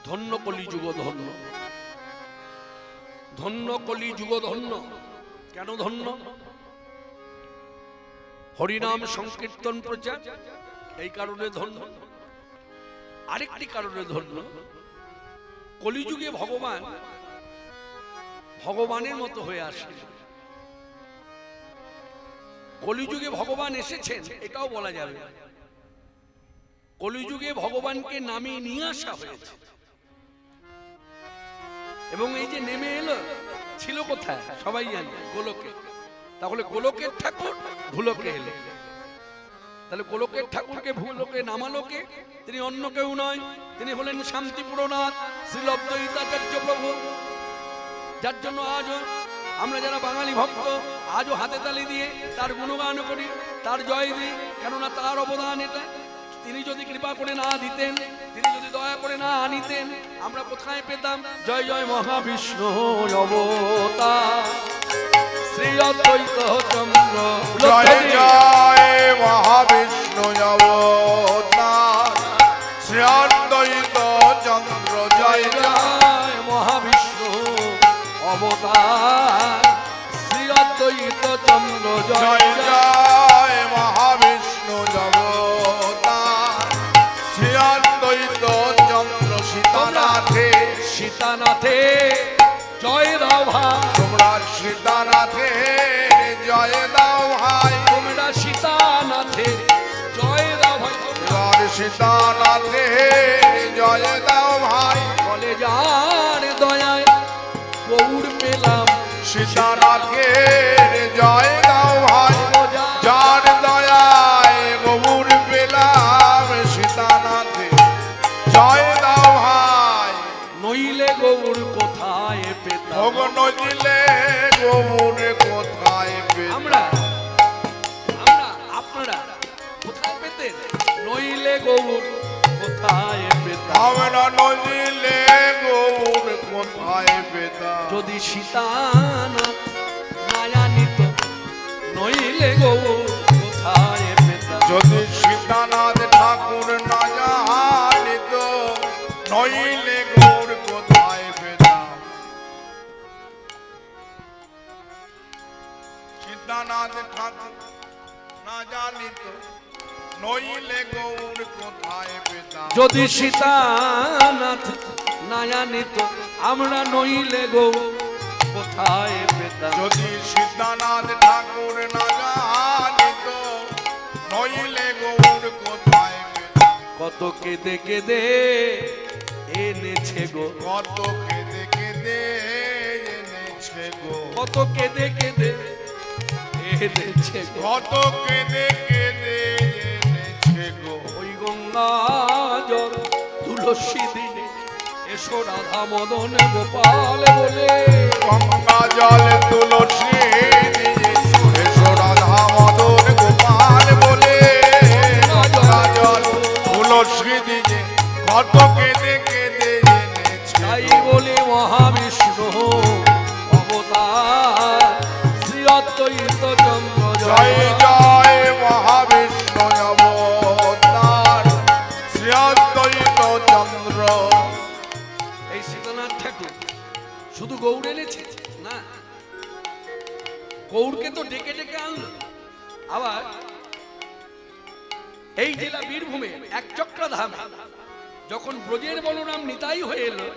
ধন্য কলিযুগ ধন্য, ধন্য কলিযুগ ধন্য। কেন ধন্য? হরিনাম সংকীর্তন প্রচার, এই কারণে ধন্য। আরেকটি কারণে ধন্য, কলিযুগে ভগবান ভগবানের মতো হয়ে আসে। কলিযুগে ভগবান এসেছেন এটাও বলা যাবে। কলিযুগে ভগবানকে নামিয়ে নিয়ে আসা হয়েছে, এবং এই যে নেমে এলো, ছিল কোথায় সবাই জানে, গোলকে। তাহলে গোলকের ঠাকুর ভুলোকে এলো। তাহলে গোলকের ঠাকুরকে ভুলোকে নামালো কে? তিনি অন্য কেউ নয়, তিনি হলেন শান্তিপুরনাথ শ্রীল অদ্বৈতাচার্য প্রভু, যার জন্য আজও আমরা যারা বাঙালি ভক্ত আজও হাতে তালি দিয়ে তার গুণগান করি, তার জয় দিই। কেননা তার অবদান এটা। তিনি যদি কৃপা করে না দিতেন, তিনি যদি দয়া করে না আনিতেন, আমরা কোথায় পেতাম? জয় জয় মহাবিষ্ণু অবতার শ্রী অদ্বৈত চন্দ্র, জয় জয় মহাবিষ্ণু অবতার শ্রী অদ্বৈত চন্দ্র, জয় জয় মহাবিষ্ণু অবতার শ্রী অদ্বৈত চন্দ্র, জয় জয় মহাবিষ্ণু অবতার শ্রী অদ্বৈত চন্দ্র। সীতানাথে সীতানাথে জয় দাও ভাই, তোমরা সীতানাথে জয় দাও ভাই, তোমরা সীতানাথে জয় দাও ভাই। এবার সীতানাথে জয় দাও ভাই, বলে যার দয়ায় গৌর পেলাম, সীতানাথে জয় দাও ভাই, যার দয়ায় গৌর পেলাম, সীতানাথে জয় দাও ভাই। নইলে গৌর কোথায় পেতাম? ভোগ নইলে গৌর কোথায় পেতাম? আমরা আমরা আপনারা কোথায় পেতেন? নইলে গৌর কোথায় পেতাম? আমরা নইলে গৌর কোথায় পেতাম? যদি সীতানাথ মায়া নিত, নইলে গৌর কোথায় পেতাম? যদি সীতানাথ ঠাকুর না জানিত, নইলে গৌর কোথায় পেতাম? সীতানাথ ঠাকুর না জানিত, নইলে গৌর কোথায় পেতাম? যদি সীতানাথ নায়া নিত, আমরা নইলে গৌর কোথায় পেতাম? যদি সীতানাথ ঠাকুর না জানিত, নইলে গৌর কোথায় পেতাম? কত কেঁদে কেঁদে এনেছে গো, কত কেঁদে কেঁদে এনেছে গো, কত কেঁদে কেঁদে এনেছে গো। কত কেঁদে কেঁদে এনেছে গো। ওই গঙ্গা জল তুলসী দিনে এসো রাধা মদন গোপাল বলে, গঙ্গা জল তুলসী দিয়ে এসো রাধা মদন গোপাল বলে, গঙ্গা জল তুলসী দিয়ে কত কেঁদে কেঁদে এনেছে। তাই বলে মহাবিষ্ণু অবতার শ্রী অদ্বৈত চন্দ্র, জয় জয় মহাবিষ্ণু অবতার শ্রী অদ্বৈত চন্দ্র। এই সীতানাথ ঠাকুর শুধু গৌর এনেছে না, গৌরকে তো ডেকে ডেকে আনলো। আবার এই জেলা বীরভূমে এক চক্রধাম যখন ব্রজের বলরাম নিতাই হয়ে এলো,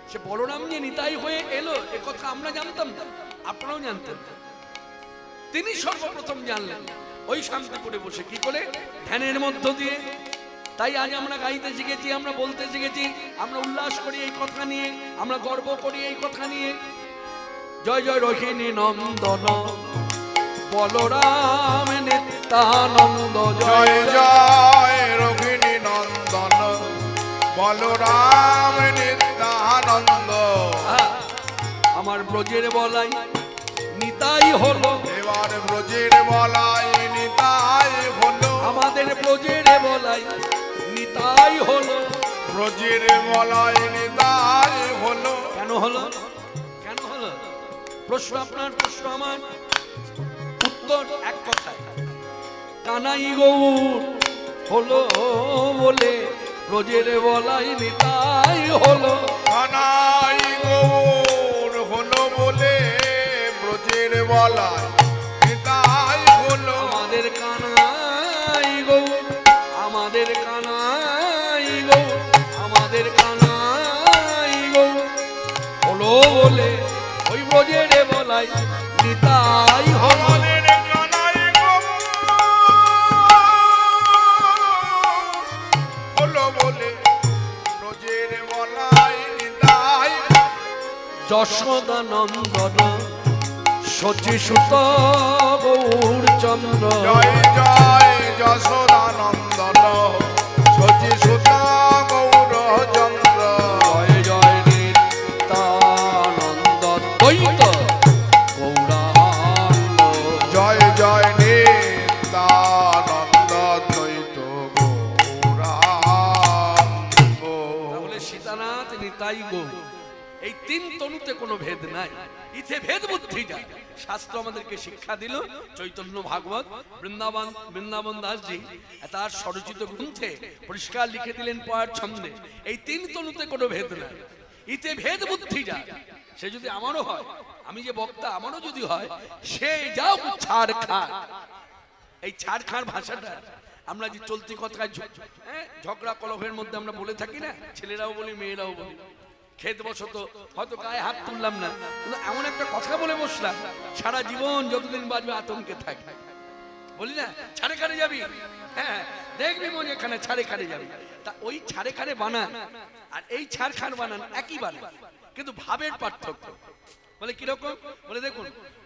সে বলরাম যে নিতাই হয়ে এলো এ কথা আমরা জানতাম না, আপনারাও জানতেন না। তিনি সর্বপ্রথম জানলেন ওই শান্তিপুরে বসে, কি করে? ধ্যানের মধ্য দিয়ে। তাই আজ আমরা গাইতে শিখেছি, আমরা বলতে শিখেছি, আমরা উল্লাস করি এই কথা নিয়ে, আমরা গর্ব করি এই কথা নিয়ে। জয় জয় রোহিণী নন্দন বলরাম নিত্যানন্দ, জয় জয় রোহিণী নন্দন বলরাম নিত্যানন্দ। আমার ব্রজের বলাই নিতাই হলো, এবার ব্রজের বলাই নিতাই হলো, আমাদের ব্রজের বলাই নিতাই হলো। ব্রজের বলাই নিতাই হলো। কেন হলো? কেন হলো? প্রশ্ন আপনার, প্রশ্ন আমার, উত্তর এক কথায়, কানাই গৌর হলো বলে ব্রজের বলাই নিতাই হলো। কানাই গৌর হলো বলে ব্রজের বলায় নিতাই হলো। আমাদের কানাই গৌ, আমাদের কানাই গৌ, আমাদের কানাই গৌ হলো বলে ওই ব্রজের বলাই নিতাই হলো। আমাদের কানাই গৌর হলো বলে ব্রজের বলায় নিতাই। যশোদা নন্দন শচী সুত গৌরচন্দ্র, জয় জয় যশোদানন্দন শচী সুত গৌরচন্দ্র। জয় জয় নিত্যানন্দ দ্বৈত গৌরাঙ্গ, জয় জয় নিত্যানন্দ দ্বৈত গৌরাঙ্গ। তাহলে সীতানাথ নিতাই গো এই তিন তনুতে কোনো ভেদ নাই, ইথে ভেদ বুদ্ধি যায়। শাস্ত্র আমাদেরকে শিক্ষা দিল। চৈতন্য ভাগবত বৃন্দাবন দাসজি তার স্বরচিত গ্রন্থে পরিষ্কার লিখে দিলেন পয়ার ছন্দে, এই তিন তনুতে কোনো ভেদ নাই, ইতে ভেদ বুদ্ধি যায়। সে যদি আমারও হয়, আমি যে বক্তা আমারও যদি হয়, সে যাও ছাড় খা। এই ছাড় খার ভাষাটা আমরা যে চলতি কথায় ঝগড়া কলহের মধ্যে আমরা বলে থাকি না, ছেলেরাও বলি মেয়েরাও বলি, খেত বসত হয়তো গায়ে হাত তুললাম না, কিন্তু এমন একটা কথা বলে বসলাম সারা জীবন যতদিন বাঁচবে আতঙ্কে থাকবে। বলি না ছাড়ে খারে যাবি, হ্যাঁ দেখবি মনে এখানে ছাড়ে খারে যাবি। তা ওই ছাড়ে খারে বানান আর এই ছাড় খার বানান একই বানান, কিন্তু ভাবের পার্থক্য। বলে কিরকম? বলে দেখুন,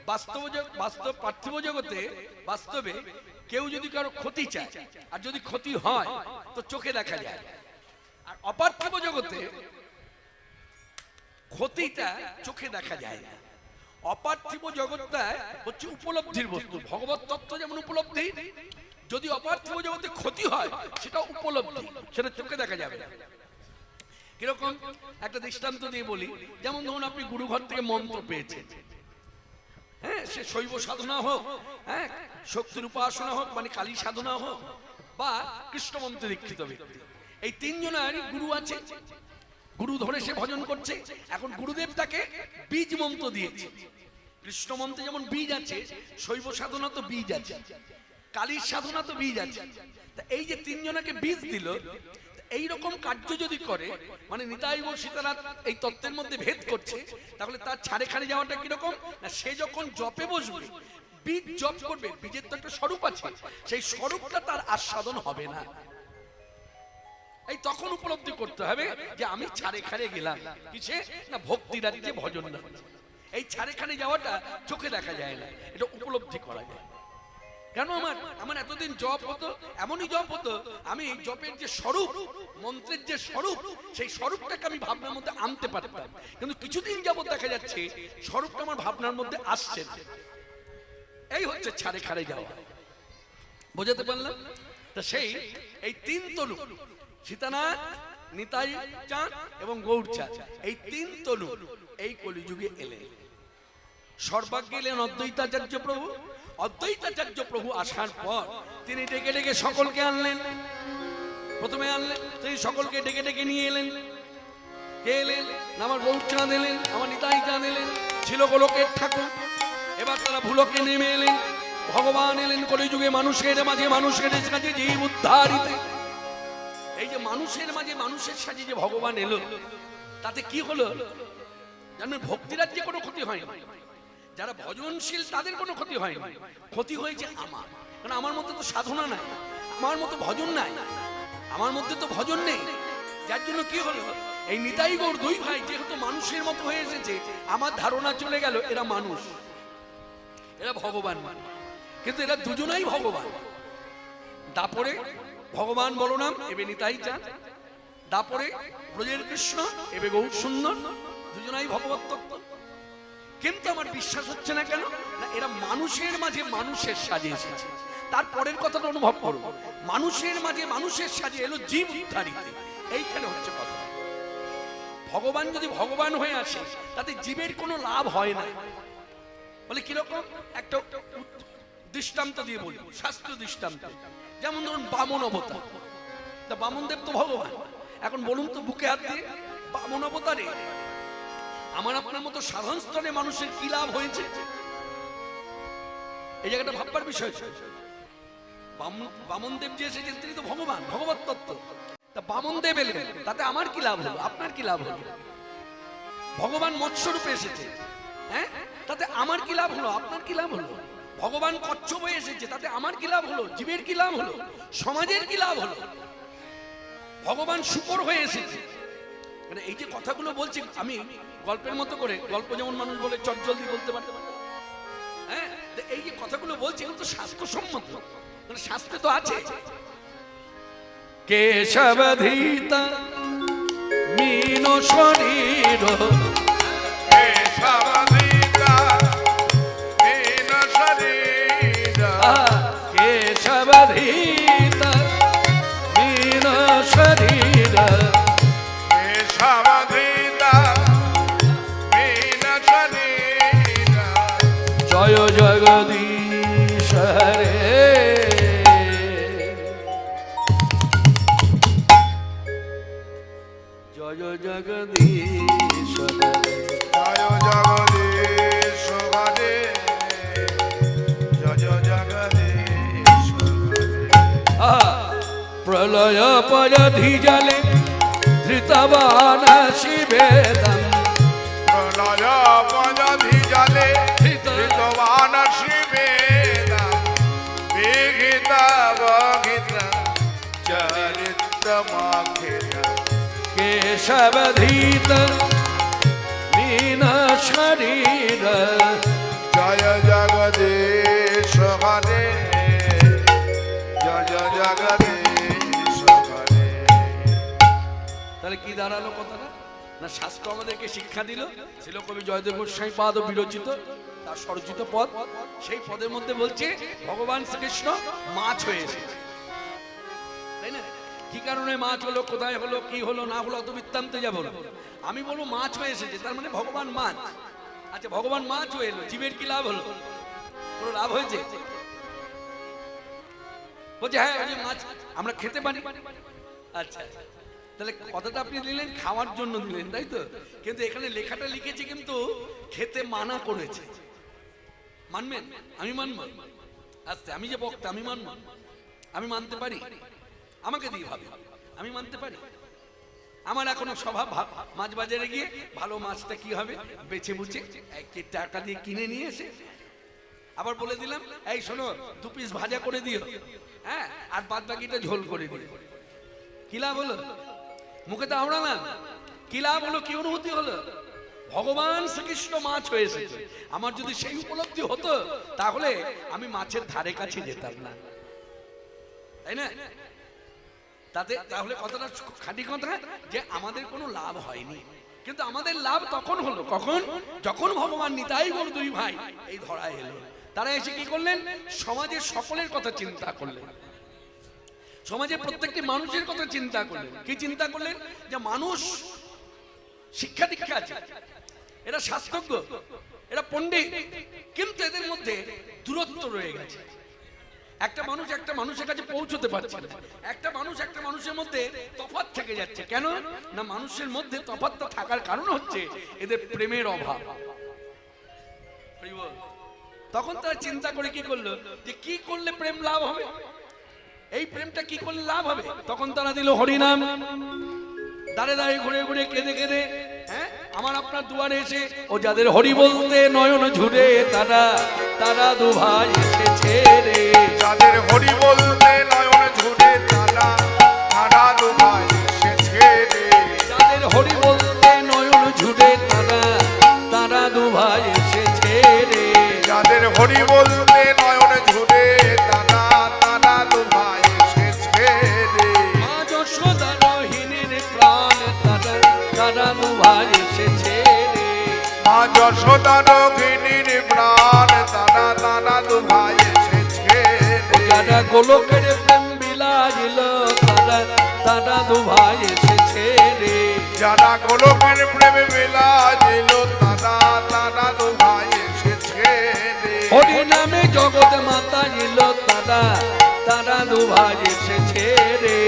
বাস্তব পার্থিব জগতে বাস্তবে কেউ যদি কারো ক্ষতি চায় আর যদি ক্ষতি হয় তো চোখে দেখা যায়, আর অপার্থিব জগতে ক্ষতিটা চোখে দেখা যায় না। অপার্থিব জগৎটা হচ্ছে উপলব্ধির বস্তু, ভগবত তত্ত্ব যেমন উপলব্ধি, যদি অপার্থিব জগতে ক্ষতি হয় সেটা উপলব্ধি, সেটা চোখে দেখা যাবে না। কিরকম একটা দৃষ্টান্ত দিয়ে বলি, যেমন ধরুন আপনি গুরুঘর থেকে মন্ত্র পেয়েছেন, হ্যাঁ সে শৈব সাধনা হোক, হ্যাঁ শক্তির উপাসনা হোক মানে কালী সাধনা হোক, বা কৃষ্ণ মন্ত্রে দীক্ষিত ব্যক্তি, এই তিনজনেরই গুরু আছে, গুরু ধরে সে ভজন করছে। এখন গুরুদেব তাকে বীজ মন্ত্র দিয়েছে। কৃষ্ণ মন্ত্রে যেমন বীজ আছে, শৈব সাধনা তো বীজ আছে, কালীর সাধনা তো বীজ আছে। তা এই যে তিনজনকে বীজ দিল, এইরকম কার্য যদি করে মানে নিতাই গৌর সীতানাথ এই তত্ত্বের মধ্যে ভেদ করছে, তাহলে তার ছাড়ে খাড়ে যাওয়াটা কিরকম না, সে যখন জপে বসবে বীজ জপ করবে, বীজের তো একটা স্বরূপ আছে, সেই স্বরূপটা তার আস্বাদন হবে না। এই তখন উপলব্ধি করতে হবে যে আমি ছাড়ে খাড়ে গেলাম কিসে না, ভক্তি রাজ্যে ভজন রাজ্যে। এই ছাড়ে খাড়ে যাওয়াটা চোখে দেখা যায় না, এটা উপলব্ধি করা যায়। কেন আমার এতদিন জপ হতো, এমনই জপ হতো, আমি জপের যে স্বরূপ, মন্ত্রের যে স্বরূপ, সেই স্বরূপটাকে আমি ভাবনার মধ্যে আনতে পারতাম, কিন্তু কিছুদিন যাবত দেখা যাচ্ছে স্বরূপটা আমার ভাবনার মধ্যে আসছে না। এই হচ্ছে ছাড়ে খাড়ে যাওয়া, বোঝাতে পারলাম? তা সেই এই তিন তনু সীতানাথ, নিতাই চাঁদ এবং গৌর চাঁদ, এই তিন তনু এই কলিযুগে এলেন। সর্বাগ্যে এলেন অদ্বৈতাচার্য প্রভু। অদ্বৈতাচার্য প্রভু আসার পর তিনি ডেকে ডেকে সকলকে আনলেন। প্রথমে আনলেন তিনি সকলকে ডেকে ডেকে নিয়ে এলেন। কে এলেন? আমার গৌর চাঁদ এলেন, আমার নিতাই চাঁদ এলেন, ছিল গোলকের ঠাকুর। এবার তারা ভুলকে নেমে এলেন, ভগবান এলেন কলিযুগে মানুষের মাঝে, মানুষের কাছে জীব উদ্ধারিতে। এই যে মানুষের মাঝে মানুষের সাথে যে ভগবান এলো, তাতে কি হলো জানেন? ভক্তিরাজ্যে কোনো ক্ষতি হয়নি, যারা ভজনশীল তাদের কোনো ক্ষতি হয়নি, ক্ষতি হয়েছে আমার। কারণ আমার মধ্যে তো সাধনা নাই, আমার মতো ভজন নাই, আমার মধ্যে তো ভজন নেই। যার জন্য কি হলো, এই নিতাই গৌর দুই ভাই যেহেতু মানুষের মতো হয়ে এসেছে, আমার ধারণা চলে গেল এরা মানুষ, এরা ভগবান, কিন্তু এরা দুজনাই ভগবান। তারপরে ভগবান বলরাম, এবে নিতাই চাঁদ, তারপরে ব্রজের কৃষ্ণ, এবে গৌর সুন্দর, দুজনাই ভগবত তত্ত্ব। কিন্তু আমার বিশ্বাস হচ্ছে না, কেন না এরা মানুষের মাঝে মানুষের সাজে এসেছে। তারপরের কথাটা অনুভব করো, মানুষের মাঝে মানুষের সাজে এলো জীব উদ্ধারিতে। এইখানে হচ্ছে কথা। ভগবান যদি ভগবান হয়ে আসে তাতে জীবের কোনো লাভ হয় না। বলে কিরকম? একটা দৃষ্টান্ত দিয়ে বলি, শাস্ত্রীয় দৃষ্টান্ত। যেমন ধরুন বামন অবতার, তা বামন দেব তো ভগবান, এখন বলুন তো বুকে হাত দিয়ে, বামন অবতারে আমার আপনার মতো সাধারণ স্তরে মানুষের কি লাভ হয়েছে? এই জায়গাটা ভাববার বিষয়। বামন দেব যে এসেছেন তিনি তো ভগবান, ভগবত তত্ত্ব। তা বামন দেব এলেন, তাতে আমার কি লাভ হলো, আপনার কি লাভ হলো? ভগবান মৎস্য রূপে এসেছে, হ্যাঁ, তাতে আমার কি লাভ হলো, আপনার কি লাভ হলো? ভগবান কচ্ছপ হয়ে এসেছে, তাতে আমার কি লাভ হলো, জীবের কি লাভ হলো, সমাজের কি লাভ হলো? ভগবান শূকর হয়ে এসেছে। মানে এই যে কথাগুলো বলছি আমি গল্পের মতো করে, গল্প যেমন মানুষ বলে চটজলদি বলতে পারে, হ্যাঁ, এই যে কথাগুলো বলছি এগুলো তো স্বাস্থ্যসম্মত, মানে শাস্ত্রে তো আছে। কেশবধীত মীন শরীর, কেশবধীতা মীন শরীর, কেশবধীত মীন শরীর, কেশবধীতা মীন শরীর, জয় জগদীশ হরে। জয় জগদীশ হরে, জয় জগদীশ হরে, জয় জগদীশ হরে। প্রলয় পরধি জলে ধৃতবান শিবেদম, প্রলয় পদধি জলে ধৃতবান শিবেদম, বিহিত বহিত চরিত্রমখিল, কেশবধীত মীন শরীর, জয় জগদীশ হরে, জয় জগদীশ হরে। তাহলে কি দাঁড়ালো কথাটা? না শাস্ত্র আমাদেরকে শিক্ষা দিল, ছিল কবি জয়দেব গোস্বামী পাদ বিরচিত তার স্বরচিত পদ, সেই পদের মধ্যে বলছে ভগবান শ্রীকৃষ্ণ মাছ হয়ে এসেছে, তাই না? কি কারণে মাছ হলো, কোথায় হলো, কি হলো না হলো, অত বৃত্তান্তে যাবো না। আমি বলবো মাছ হয়ে এসেছে, তার মানে ভগবান মাছ। আচ্ছা, ভগবান মাছ হয়ে এলো, জীবের কি লাভ হলো? কোনো লাভ হয়েছে? বলছে হ্যাঁ ওই যে মাছ আমরা খেতে পারি। আচ্ছা, তাহলে কথাটা আপনি দিলেন খাওয়ার জন্য দিলেন, তাই তো? কিন্তু এখানে লেখাটা লিখেছে কিন্তু খেতে মানা করেছে। মানবেন? আমি মানব? আচ্ছা, আমি যে বক্তা আমি মানব? আমি মানতে পারি? আমাকে দিয়ে ভাবে আমি মানতে পারি? আমার এখনো স্বভাব মাছ বাজারে গিয়ে ভালো মাছটা কি হবে বেছে বুঝে টাকা দিয়ে কিনে নিয়ে এসে আবার বলে দিলাম এই শোনো 2 পিস ভাজা করে দিও, হ্যাঁ, আর বাদ বাকিটা ঝোল করে দিও। কি লাভ হলো? মুখে তো আমরা না, কি লাভ হলো, কি অনুভূতি হলো? ভগবান শ্রীকৃষ্ণ মাছ হয়ে এসেছে। আমার যদি সেই উপলব্ধি হতো তাহলে আমি মাছের ধারে কাছে যেতাম না, তাই না? তাহলে কথাটা খাঁটি কথা যে আমাদের কোনো লাভ হয়নি, কিন্তু আমাদের লাভ তখন হলো কখন? যখন ভগবান নিতাই গৌর 2 ভাই এই ধরায় এলো। তারা এসে কি করলেন? সমাজের সকলের কথা চিন্তা করলেন, সমাজের প্রত্যেকটি মানুষের কথা চিন্তা করলেন। কি চিন্তা করলেন? যে মানুষ শিক্ষা দীক্ষা আছে, এরা শাস্ত্রজ্ঞ, এরা পণ্ডিত, কিন্তু এদের মধ্যে দূরত্ব রয়ে গেছে। একটা মানুষ একটা মানুষের কাছে পৌঁছতে পারছে না, একটা মানুষ একটা মানুষের মধ্যে তফাৎ থেকে যাচ্ছে। কেন না? মানুষের মধ্যে তফাৎটা থাকার কারণ হচ্ছে এদের প্রেমের অভাব। তখন তারা চিন্তা করে কি করলো যে কি করলে প্রেম লাভ হবে, এই প্রেমটা কি করলে লাভ হবে? তখন তারা দিল হরিনাম। দাঁড়ে দাঁড়িয়ে ঘুরে ঘুরে কেঁদে কেঁদে, হ্যাঁ, আমার আপনার দুয়ারে এসে ও যাদের হরি বলতে নয়ন ঝুরে তারা তারা 2 ভাই এসেছে রে, যাদের হরি বলতে নয়ন ঝুরে তারা তারা 2 ভাই এসেছে রে, যাদের হরি বলতে নয়ন ঝুরে তারা তারা 2 ভাই এসেছে রে, যাদের হরি বলতে নয়ন ঝুরে তারা তারা 2 ভাই এসেছে রে, মা যশোদা রোহিণীর প্রাণ তারা তারা 2 ভাই এসেছে রে, মা যশোদা রোহিণীর প্রাণ তারা তারা 2 ভাই এসেছে রে, যারা গোলকের প্রেম বিলাইল তারা তারা 2 ভাই এসেছে রে, যারা গোলকের প্রেমে বিলাইল তারা তারা 2 ভাই এসেছে রে, হরি নামে জগৎ মাতা ইল তারা তারা দু ভাই এসেছে রে।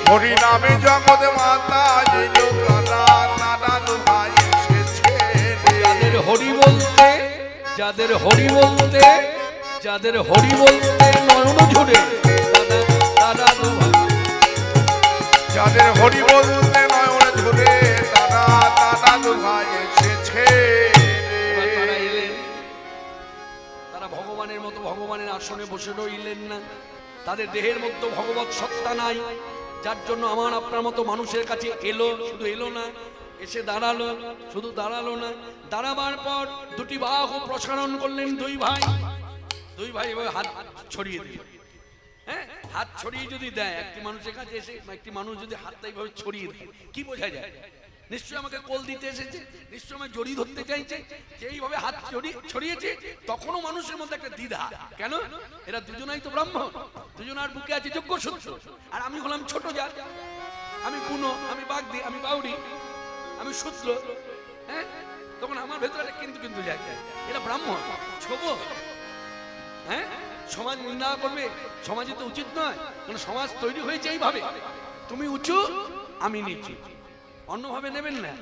হরি নামে জগৎ মাতা এলো তারা তারা দু ভাই এসেছে রে। যাদের হরি বলতে যাদের হরি বলতে যাদের হরি বলতে নয়ন ঝরে তারা তারা দু ভাই। যাদের হরি বলতে নয়ন ঝরে তারা তারা দু ভাই এসেছে এবার তারা রে। এলেন, তারা ভগবানের মতো ভগবানের আসনে বসে রইলেন না। তাদের দেহের মধ্যে ভগবত সত্তা নাই, যার জন্য আমার আপনার মতো মানুষের কাছে এলো। শুধু এলো না, এসে দাঁড়ালো। শুধু দাঁড়ালো না, দাঁড়াবার পর দুটি বাহু প্রসারণ করলেন দুই ভাই। দুই ভাই এভাবে হাত ছড়িয়ে দিল। হ্যাঁ, হাত ছড়িয়ে যদি দেয় একটি মানুষের কাছে এসে, একটি মানুষ যদি হাতটা এইভাবে ছড়িয়ে দেয়, কি বোঝা যায়? নিশ্চয়ই আমাকে কোল দিতে এসেছে, নিশ্চয়ই আমাকে জড়ি ধরতে চাইছে। যেইভাবে হাত ছড়িয়েছে তখনও মানুষের মধ্যে একটা দ্বিধা। কেন? এরা দুজনাই তো ব্রাহ্মণ, দুজনার বুকে আছে যোগ্য সূত্র, আর আমি হলাম ছোট জাত, আমি বুনো, আমি বাগদি, আমি বাউরি, আমি শূদ্র। হ্যাঁ, তখন আমার ভেতরে কিন্তু কিন্তু জায়গায় এরা ব্রাহ্মণ ছোব। হ্যাঁ, সমাজ নিন্দা করবে, সমাজে তো উচিত নয়, কারণ সমাজ তৈরি হয়েছে এইভাবে, তুমি উঁচু আমি নিচু, অন্যভাবে নেবেন না।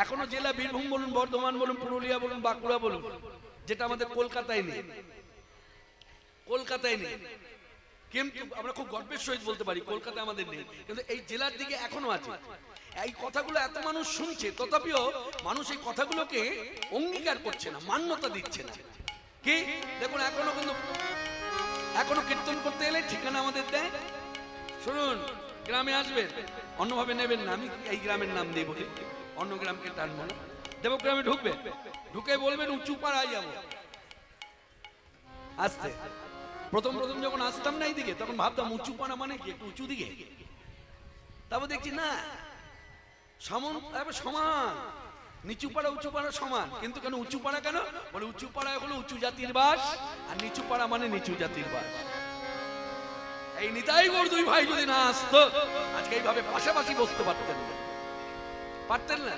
এখনো জেলা বীরভূম বলুন, বর্ধমান বলুন, পুরুলিয়া বলুন, বাঁকুড়া বলুন, যেটা আমাদের কলকাতায় নেই, কলকাতায় নেই। কিন্তু আমরা খুব গর্বের সহিত বলতে পারি কলকাতায় আমাদের নেই, কিন্তু এই জেলার দিকে এখনো আছে। এই কথাগুলো এত মানুষ শুনছে, তথাপিও মানুষ এই কথাগুলোকে অঙ্গীকার করছে না, মান্যতা দিচ্ছে না। কি দেখুন, এখনো কিন্তু এখনো কীর্তন করতে এলে ঠিকানা আমাদের দেয়। শুনুন, গ্রামে আসবেন, অন্যভাবে নেবেন না, আমি এই গ্রামের নাম দিয়ে বলি, অন্য গ্রামকে টানবো না। দেবগ্রামে ঢুকবেন, ঢুকে বলবেন উঁচু পাড়ায় যাবো। আসতে প্রথম প্রথম যখন আসতাম না এইদিকে, তখন ভাবতাম উঁচু পাড়া মানে কি, একটু উঁচু দিকে। তারপর দেখছি না, সমান, নিচু পাড়া উঁচু পাড়া সমান। কিন্তু কেন উঁচু পাড়া কেন? বলে উঁচু পাড়া হলো উঁচু জাতির বাস, আর নিচু পাড়া মানে নিচু জাতির বাস। এই নিতাই গৌর দুই ভাই যদি না আসতো, আজকে এইভাবে পাশাপাশি বসতে পারতেন না, পারতেন না।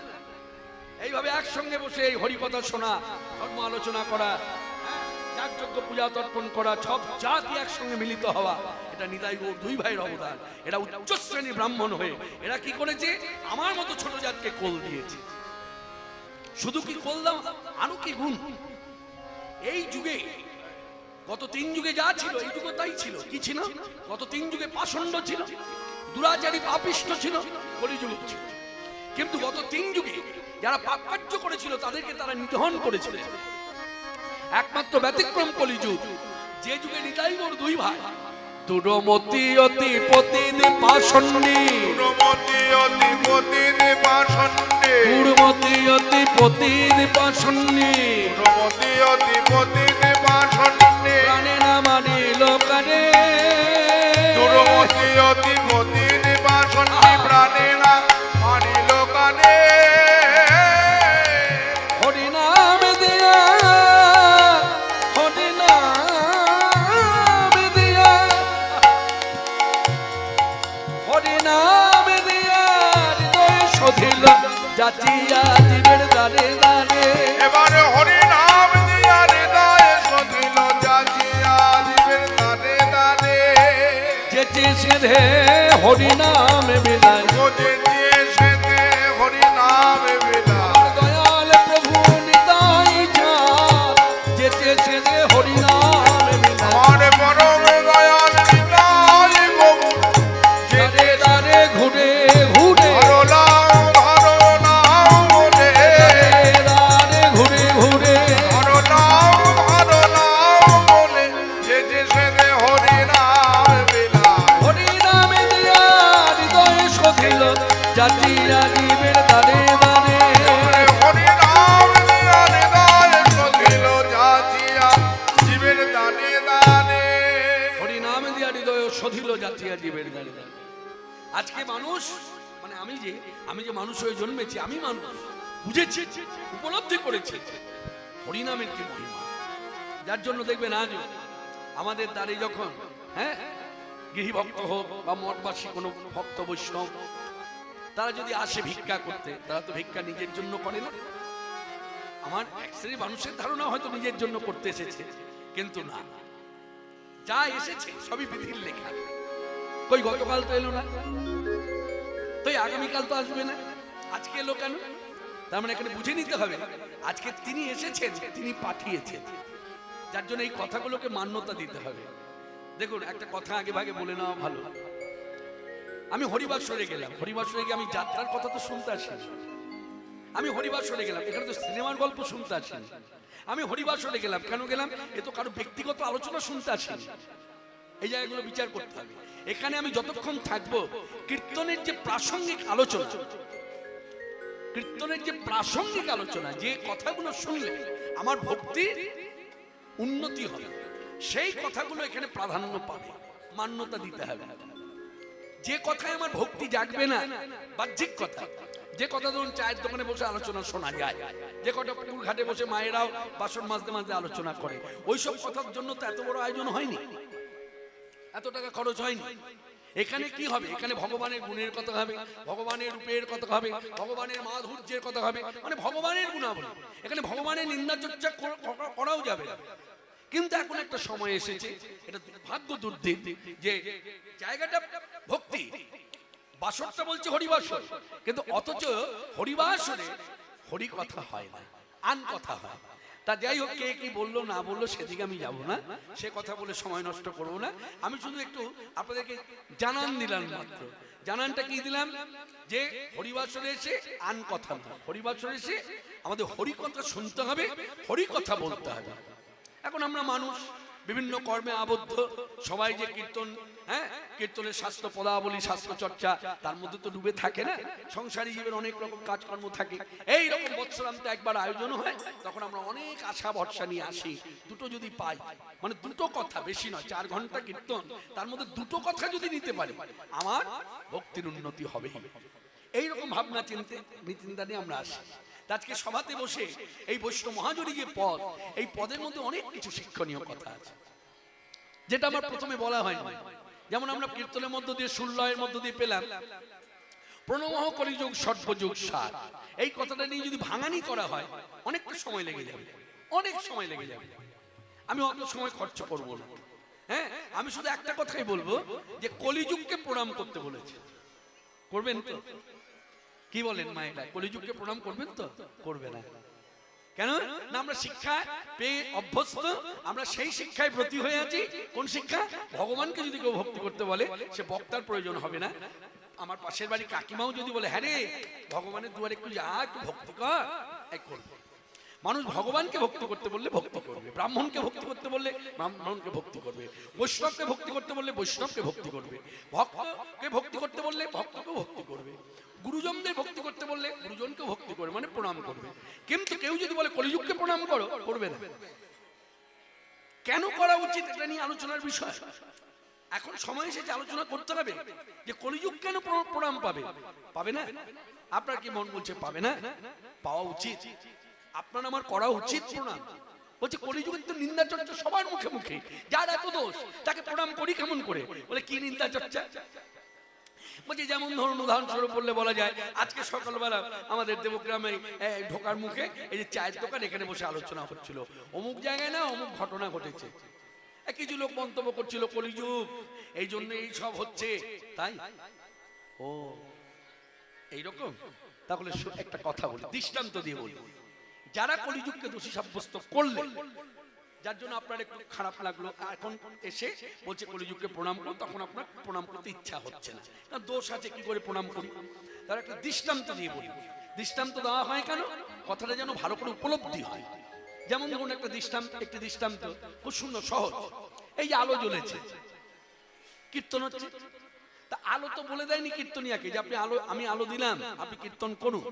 এইভাবে একসঙ্গে বসে এই হরিকথা শোনা, ধর্ম আলোচনা করা, যাগযজ্ঞ পূজা তর্পণ করা, সব জাতি একসঙ্গে মিলিত হওয়া, এটা নিতাই গৌর দুই ভাইয়ের অবদান। এরা উচ্চ শ্রেণী ব্রাহ্মণ হয়ে এরা কি করেছে? আমার মতো ছোট জাতকে কোল দিয়েছে। শুধু কি কোল দাও, আরো কি গুণ। এই যুগে, গত 3 যুগে যা ছিল, এই যুগে তাই ছিল। কি ছিল? গত 3 যুগে পাষণ্ড ছিল, দুরাচারী পাপিষ্ঠ ছিল, কলিযুগ ছিল। কিন্তু গত 3 যুগে যারা পাপ কার্য করেছিল তাদেরকে তারা নিধন করেছিল। একমাত্র ব্যতিক্রম কলিযুগ, যে যুগে নিতাই গৌর দুই ভাই দুরমতি অতি পতিনি পাষণ্ডী, দুরমতি অতি পতিনি পাষণ্ডী, দুরমতি অতি পতিনি পাষণ্ডী, দুরমতি অতি পতিনি পাষণ্ডী, প্রাণে না মানিল কারে, দুরমতি অতি পতিনি পাষণ্ডী, প্রাণে না মানিল কানে। হরি নাম দিয়া, হরি নাম দিয়া, হরি নাম দিয়া হৃদয় সধিল যাচিয়া জীবের দ্বারে দ্বারে। এবারে হরি নাম দিয়া হৃদয়ে সধিল যাচিয়া জীবের দ্বারে দ্বারে। যেচে সেধে হরি নাম বিদায়, খোঁজে দিয়ে সেতে হরি নাম বিদায়। দয়াল প্রভু নিতাই চাঁদ, যেচে সেধে হরি নাম বিদায়। আমার পরম দয়াল নিতাই গৌর, দ্বারে দ্বারে ঘুরে ঘুরে, ধরো নাও বলে, দ্বারে ঘুরে ঘুরে, ধরো নাও বলে, যে যে সেতে হরি নাম বিদায়। হরি নামে দিয়া হৃদয় সধিল যাচিয়া জীবের দ্বারে দ্বারে। হরি নাম দিয়া হৃদয়ে সধিল যাচিয়া জীবের দানে দানে। হরি নাম দিয়া হৃদয় সধিল যাচিয়া জীবের দ্বারে দ্বারে। আজকে মানুষ মানে আমি যে মানুষ হয়ে জন্মেছি, আমি মানুষ বুঝেছি, উপলব্ধি করেছি হরিনামের কি মহিমা। যার জন্য দেখবেন আজ আমাদের দ্বারে যখন গৃহী ভক্ত হোক বা মঠবাসী কোনো ভক্ত বৈষ্ণব, তারা যদি আসে ভিক্ষা করতে, তারা তো ভিক্ষা নিজের জন্য করে না। আমার এক শ্রেণী মানুষের ধারণা হয়তো নিজের জন্য করতে এসেছে, কিন্তু না, যা এসেছে সবই বিধির লেখা। কই গতকাল তো এলো না, তো আগামীকাল তো আসবে না, আজকে এলো কেন? তার মানে এখানে বুঝে নিতে হবে আজকে তিনি এসেছেন, তিনি পাঠিয়েছেন, যার জন্য এই কথাগুলোকে মান্যতা দিতে হবে। দেখুন একটা কথা আগে ভাগে বলে নেওয়া ভালো। আমি হরিবাসরে গেলাম, হরিবাসরে গিয়ে আমি যাত্রার কথা তো শুনতে আসিনি, আমি হরিবাসরে গেলাম, এখানে তো সিনেমার গল্প শুনতে আসিনি। আমি হরিবাসরে গেলাম, কেন গেলাম? এ তো কারো ব্যক্তিগত আলোচনা শুনতে আসিনি। এই জায়গাগুলো বিচার করতে হবে। এখানে আমি যতক্ষণ থাকবো কীর্তনের যে প্রাসঙ্গিক আলোচনা, কীর্তনের যে প্রাসঙ্গিক আলোচনা, যে কথাগুলো শুনলে আমার ভক্তির উন্নতি হবে, সেই কথাগুলো এখানে প্রাধান্য পাবে, মান্যতা দিতে হবে। যে কথায় আমার ভক্তি জাগবে না, বাহ্যিক কথা, যে কথা ধরুন চায়ের দোকানে বসে আলোচনা শোনা যায়, যে কথা পুকুর ঘাটে বসে মায়েরাও বাসন মাজতে মাজতে আলোচনা করে, ওইসব কথার জন্য তো এত বড় আয়োজন হয়নি, এত টাকা খরচ হয়নি। এখানে কি হবে? এখানে ভগবানের গুণের কথা হবে, ভগবানের রূপের কথা হবে, ভগবানের মাধুর্যের কথা হবে, মানে ভগবানের গুণাবলী। এখানে ভগবানের নিন্দা চর্চা করাও যাবে না। কিন্তু এখন একটা সময় এসেছে, এটা ভাগ্য দুর্দিন, যে জায়গাটা ভক্তি, বাসরটা বলছে হরিবাসর, কিন্তু অথচ হরিবাসরে হরি কথা হয় না, আন কথা হয়। তা যাই হোক, কে কি বললো না বললো সেদিকে আমি যাব না, সে কথা বলে সময় নষ্ট করবো না। আমি শুধু একটু আপনাদেরকে জানান দিলাম মাত্র। জানানটা কি দিলাম? যে হরিবাসরে এসে আন কথা না, হরিবাসরে এসে আমাদের হরি কথা শুনতে হবে, হরি কথা বলতে হবে। এখন আমরা মানুষ বিভিন্ন কর্মে আবদ্ধ, সবাই যে কীর্তন, হ্যাঁ কীর্তনের শাস্ত্র পদাবলী, শাস্ত্র চর্চা, তার মধ্যে তো ডুবে থাকে না। সংসারী জীবনের অনেক রকম কাজকর্ম থাকে। এই রকম বৎসরান্তে একবার আয়োজন হয়, তখন আমরা অনেক আশা ভরসা নিয়ে আসি, দুটো যদি পাই, মানে দুটো কথা, বেশি নয়, 4 ঘন্টা কীর্তন, তার মধ্যে দুটো কথা যদি নিতে পারি, আমার ভক্তির উন্নতি হবে। এইরকম ভাবনা চিন্তা নিয়ে আমরা আসি। আজকে সভাতে বসে এই বৈষ্ণব মহাজনী যে পদ, এই পদের মধ্যে অনেক কিছু শিক্ষণীয় কথা আছে, যেটা আমার প্রথমে বলা হয়নি। যেমন আমরা কীর্তনের মধ্য দিয়ে, সুরলয়ের মধ্য দিয়ে পেলাম প্রণমঃ কলিযুগ সর্বযুগ সার। এই কথাটা নিয়ে যদি ভাঙানি করা হয়, অনেকটা সময় লেগে যাবে, অনেক সময় লেগে যাবে। আমি অত সময় খরচ করব না। হ্যাঁ, আমি শুধু একটা কথাই বলবো, যে কলিযুগকে প্রণাম করতে বলেছে, করবেন তো? কি বলেন মায়েরা, কলিযুগকে প্রণাম করবেন তো? করবে না কেন? না, আমরা শিক্ষা পেয়ে অভ্যস্ত, আমরা সেই শিক্ষায় ব্রতী হয়ে আছি। কোন শিক্ষা? ভগবানকে যদি কেউ ভক্তি করতে বলে, সে বক্তার প্রয়োজন হবে না। আমার পাশের বাড়ি কাকিমাও যদি বলে, হ্যাঁ রে ভগবানের দুয়ারে একটু যা, একটু ভক্তি কর, এক করবে। মানুষ ভগবানকে ভক্তি করতে বললে ভক্তি করবে, ব্রাহ্মণকে ভক্তি করতে বললে ব্রাহ্মণকে ভক্তি করবে, বৈষ্ণবকে ভক্তি করতে বললে বৈষ্ণবকে ভক্তি করবে, ভক্তকে ভক্তি করতে বললে ভক্তকে ভক্তি করবে, গুরুজনদের ভক্তি করতে বললে গুরুজনকে ভক্তি করবে, মানে প্রণাম করবে। কিন্তু কেউ যদি বলে কলিযুগকে প্রণাম করো, করবে না। কেন করা উচিত, এটা নিয়ে আলোচনার বিষয়। এখন সময় এসেছে আলোচনা করতে হবে যে কলিযুগ কেন প্রণাম পাবে। পাবে না? আপনার কি মন বলছে পাবে না? পাওয়া উচিত, আপনার আমার করা উচিত প্রণাম। বলছে কলিযুগের তো নিন্দা চর্চা সবার মুখে মুখে, যার এত দোষ তাকে প্রণাম করি কেমন করে? বলে কি নিন্দা চর্চা? বলছি যেমন ধরুন উদাহরণস্বরূপ বললে বলা যায়, আজকে সকালবেলা আমাদের দেবগ্রামে ঢোকার মুখে এই যে চায়ের দোকান, এখানে বসে আলোচনা হচ্ছিল, অমুক জায়গায় না অমুক ঘটনা ঘটেছে। কিছু লোক মন্তব্য করছিল কলিযুগ, এই জন্য এই সব হচ্ছে, তাই ও এইরকম। তাহলে একটা কথা বলি, দৃষ্টান্ত দিয়ে বলি, যারা কলিযুগকে দোষী সাব্যস্ত করলেন, যার জন্য আপনার একটু খারাপ লাগলো, এখন এসে বলছে কলিযুগকে প্রণাম করো, তখন আপনার প্রণাম করতে ইচ্ছা হচ্ছে না, কারণ দোষ আছে, কি করে প্রণাম করি? তার একটা দৃষ্টান্ত দিয়ে বলি। দৃষ্টান্ত দেওয়া হয় কেন? কথাটা যেন ভালো করে উপলব্ধি হয়। যেমন ধরুন একটি দৃষ্টান্ত খুব সুন্দর সহজ। এই যে আলো জ্বলেছে, কীর্তন হচ্ছে, তা আলো তো বলে দেয়নি কীর্তনিয়াকে যে আপনি আলো, আমি আলো দিলাম, আপনি কীর্তন করুন,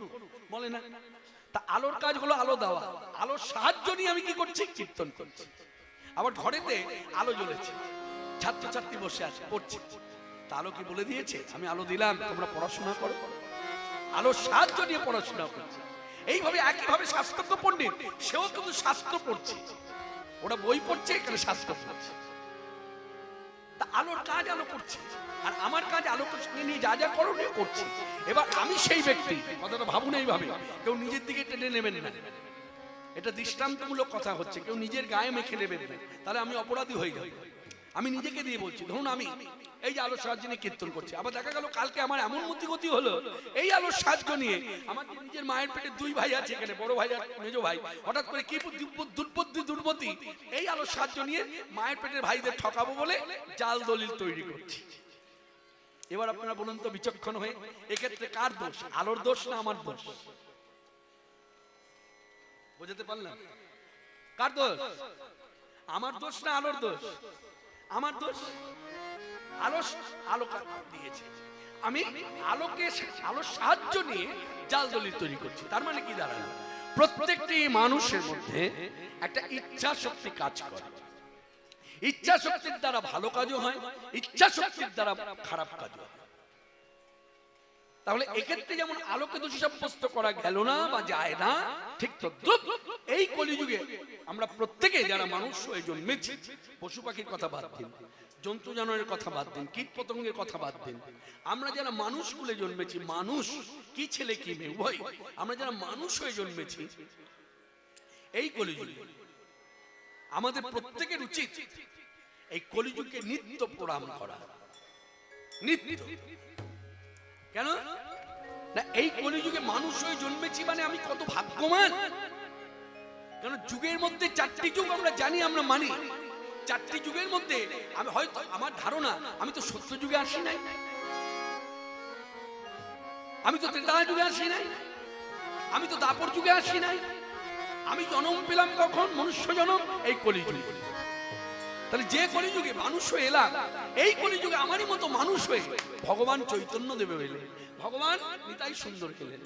বলে না। তা আলোর কাজ হলো আলো দেওয়া, আলোর সাহায্য নিয়ে আমি কি করছি? কীর্তন করছি। আবার ঘরেতে আলো জ্বলেছে, ছাত্রছাত্রী বসে আছে, পড়ছে, তা আলো কি বলে দিয়েছে আমি আলো দিলাম তোমরা পড়াশোনা করো? আলোর সাহায্য নিয়ে পড়াশোনা করছে। এইভাবে একইভাবে শাস্ত্র পণ্ডিত, সেও কিন্তু শাস্ত্র পড়ছে, ওরা বই পড়ছে, এখানে শাস্ত্র পড়ছে। তা আলোর কাজ আলো করছে, আর আমার কাজ আলোকে নিয়ে যা যা করণীয় করছি। এবার আমি সেই ব্যক্তি, কথাটা ভাবুন এইভাবে, কেউ নিজের দিকে টেনে নেবেন না, এটা দৃষ্টান্তমূলক কথা হচ্ছে, কেউ নিজের গায়ে মেখে নেবেন না, তাহলে আমি অপরাধী হয়ে যাব। আমি নিজেকে দিয়ে বলছি, ধরুন আমি এই যে আলোর সাহায্য নিয়ে কীর্তন করছি, আবার দেখা গেল কালকে আমার এমন মতিগতি হলো এই আলোর সাহায্য নিয়ে আমার নিজের মায়ের পেটে দুই ভাই আছে, এখানে বড় ভাই আর মেজো ভাই, হঠাৎ করে কি দুর্বুদ্ধি এই আলোর সাহায্য নিয়ে মায়ের পেটের ভাইদের ঠকাবো বলে জাল দলিল তৈরি করছি। এবার আপনারা বলুন তো বিচক্ষণ হয়ে, এক্ষেত্রে কার দোষ? আলোর দোষ না আমার দোষ? বুঝতে পারলাম? কার দোষ? আমার দোষ না আলোর দোষ? আমার দোষ। আলো দিয়েছে, আমি আলোর সাহায্য নিয়ে জাল দলিল তৈরি করছি। তার মানে কি দাঁড়ালো? প্রত্যেকটি মানুষের মধ্যে একটা ইচ্ছা শক্তি কাজ করে। ইচ্ছা শক্তির দ্বারা ভালো কাজও হয়, ইচ্ছা শক্তির দ্বারা খারাপ কাজও হয়। তাহলে এক্ষেত্রে যেমন আলোকে দোষী সাব্যস্ত করা গেল না বা যায় না, ঠিক তদ্রুপ এই কলিযুগে আমরা প্রত্যেকে যারা মানুষ হয়ে জন্মেছি, পশু পাখির কথা বাদ দিন, জন্তু জানোয়ারের কথা বাদ দিন, কীট পতঙ্গের কথা বাদ দিন, আমরা যারা মানুষ কুলে জন্মেছি, মানুষ কি ছেলে কি মেয়ে উভয়, আমরা যারা মানুষ হয়ে জন্মেছি এই কলিযুগে আমাদের প্রত্যেকের উচিত এই কলিযুগকে নিত্য প্রণাম করা। নিত্য কেন না? এই কলিযুগে মানুষ হয়ে জন্মেছি মানে আমি কত ভাগ্যবান। কারণ যুগের মধ্যে চারটি যুগ আমরা জানি, আমরা মানি। চারটি যুগের মধ্যে আমি হয়তো আমার ধারণা আমি তো সত্য যুগে আসি নাই, আমি তো ত্রেতা যুগে আসি নাই, আমি তো দাপর যুগে আসি নাই। আমি জন্ম পেলাম কখন? মনুষ্য জন্ম এই কলিযুগে। তাহলে যে কলিযুগে মানুষ হয়ে এলাম, এই কলিযুগে আমারই মতো মানুষ হয়ে ভগবান চৈতন্য দেবে এলেন, ভগবান নিতাই সুন্দর এলেন।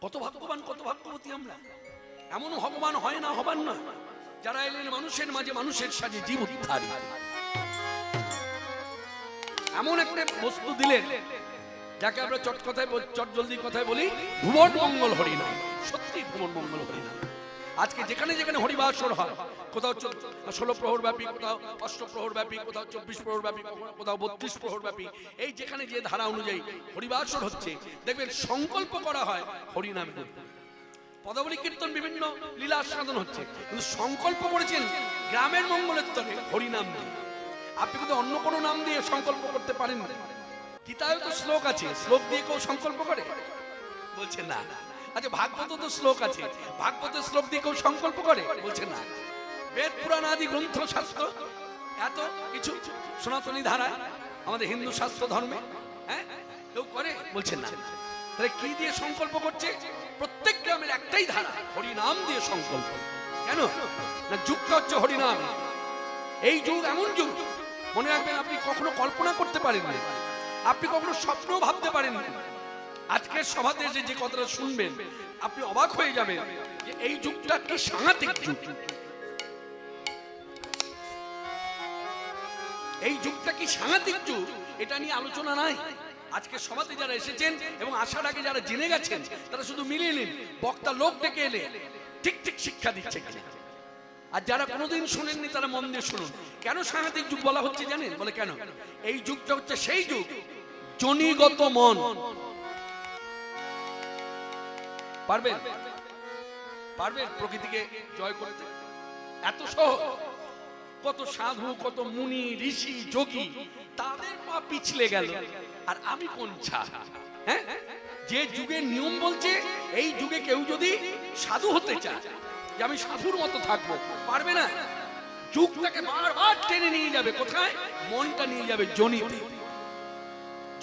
কত ভাগ্যবান, কত ভাগ্যবতী আমরা। এমন ভগবান হয় না, হবার নয়, যারা এলেন মানুষের মাঝে, মানুষের সাজে জীব উদ্ধার। এমন একটা বস্তু দিলেন যাকে আমরা চট জলদি কথায় বলি ভুবন মঙ্গল হরিনাম। সত্যি ভুবন মঙ্গল হরিনাম। আজকে যেখানে যেখানে হরিবাসর হয়, কোথাও 16 প্রহর ব্যাপী, কোথাও 8 প্রহর ব্যাপী, কোথাও 24 প্রহর ব্যাপী, কোথাও 32 প্রহর ব্যাপী, এই যেখানে যে ধারা অনুযায়ী হরিবাসর হচ্ছে, দেখবেন সংকল্প করা হয় হরিনাম করতে। পদাবলী কীর্তন বিভিন্ন লীলা আস্বাদন হচ্ছে, কিন্তু সংকল্প করেছেন গ্রামের মঙ্গলের তরে হরিনাম দিয়ে। আপনি কিন্তু অন্য কোনো নাম দিয়ে সংকল্প করতে পারেন না। গীতায় তো শ্লোক আছে, শ্লোক দিয়ে কেউ সংকল্প করে? বলছে না। আচ্ছা, ভাগবত তো শ্লোক আছে, ভাগবতের শ্লোক দিয়ে কেউ সংকল্প করে? বলছে না। বেদ পুরাণ আদি গ্রন্থ শাস্ত্র এত কিছু সনাতনী ধারায় আমাদের হিন্দু শাস্ত্র ধর্মে, হ্যাঁ, কেউ করে? বলছে না। তাহলে কি দিয়ে সংকল্প করছে? প্রত্যেক গ্রামের একটাই ধারা, হরিনাম দিয়ে সংকল্প। কেন না? যুগটা হচ্ছে হরিনাম। এই যুগ এমন যুগ, মনে রাখবেন, আপনি কখনো কল্পনা করতে পারেন না, আপনি কখনো স্বপ্ন ভাবতে পারেন না। আজকের সভাতে এসে যে কথাটা শুনবেন আপনি অবাক হয়ে যাবেন যে এই যুগটা কি সাংঘাতিক যুগ। এই যুগটা কি সাংঘাতিক যুগ, এটা নিয়ে আলোচনা নাই। আজকে সভাতে যারা এসেছেন এবং আসার আগে যারা জেনে গেছেন, তারা শুধু মিলিয়ে নিন, বক্তা লোক ডেকে এলে ঠিক ঠিক শিক্ষা দিচ্ছে কিনা। আর যারা কোনোদিন শুনেননি তারা মন দিয়ে শুনুন। কেন সাংঘাতিক যুগ বলা হচ্ছে জানেন? বলে কেন? এই যুগটা হচ্ছে সেই যুগ, জনিগত মন। পারবেন প্রকৃতিকে জয় করতে? এত সহজ? কত সাধু, কত মুনি, ঋষি, যোগী, তাদের পা পিছলে গেল, আর আমি কোন ছা? হ্যাঁ, যে যুগের নিয়ম বলছে এই যুগে কেউ যদি সাধু হতে চায়, যে আমি সাধুর মতো থাকবো, পারবে না। যুগটাকে বারবার টেনে নিয়ে যাবে কোথায়? মনটা নিয়ে যাবে জনিতে।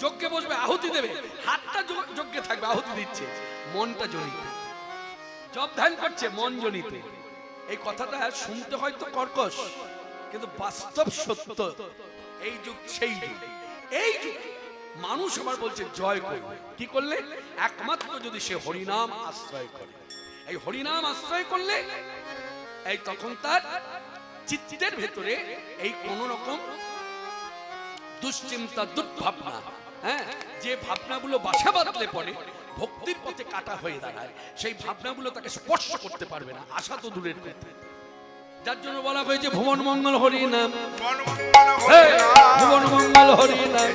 যজ্ঞে বসবে, আহুতি দেবে, হাতটা যজ্ঞে থাকবে, আহুতি দিচ্ছে, মনটা জনিতে। জপ ধ্যান করছে, মন জনিতে। এই কথাটা শুনতে হয়তো কর্কশ, কিন্তু বাস্তব সত্য। এই যুগ সেই যুগ। এই যুগ মানুষ আবার বলছে জয় করবে। কি করলে? একমাত্র যদি সে হরিনাম আশ্রয় করে। এই হরিনাম আশ্রয় করলে এই তখন তার চিত্তের ভেতরে এই কোন রকম দুশ্চিন্তা, দুর্ভাবনা, হ্যাঁ, যে ভাবনাগুলো বাসা বাঁধলে পরে ভক্তির পথে কাটা হয়ে দাঁড়ায়, সেই ভাবনাগুলো তাকে স্পর্শ করতে পারবে না, আশা তো দূরের কথা। যার জন্য বলা হয়েছে ভুবন মঙ্গল হরি নাম, ভুবন মঙ্গল হরি নাম,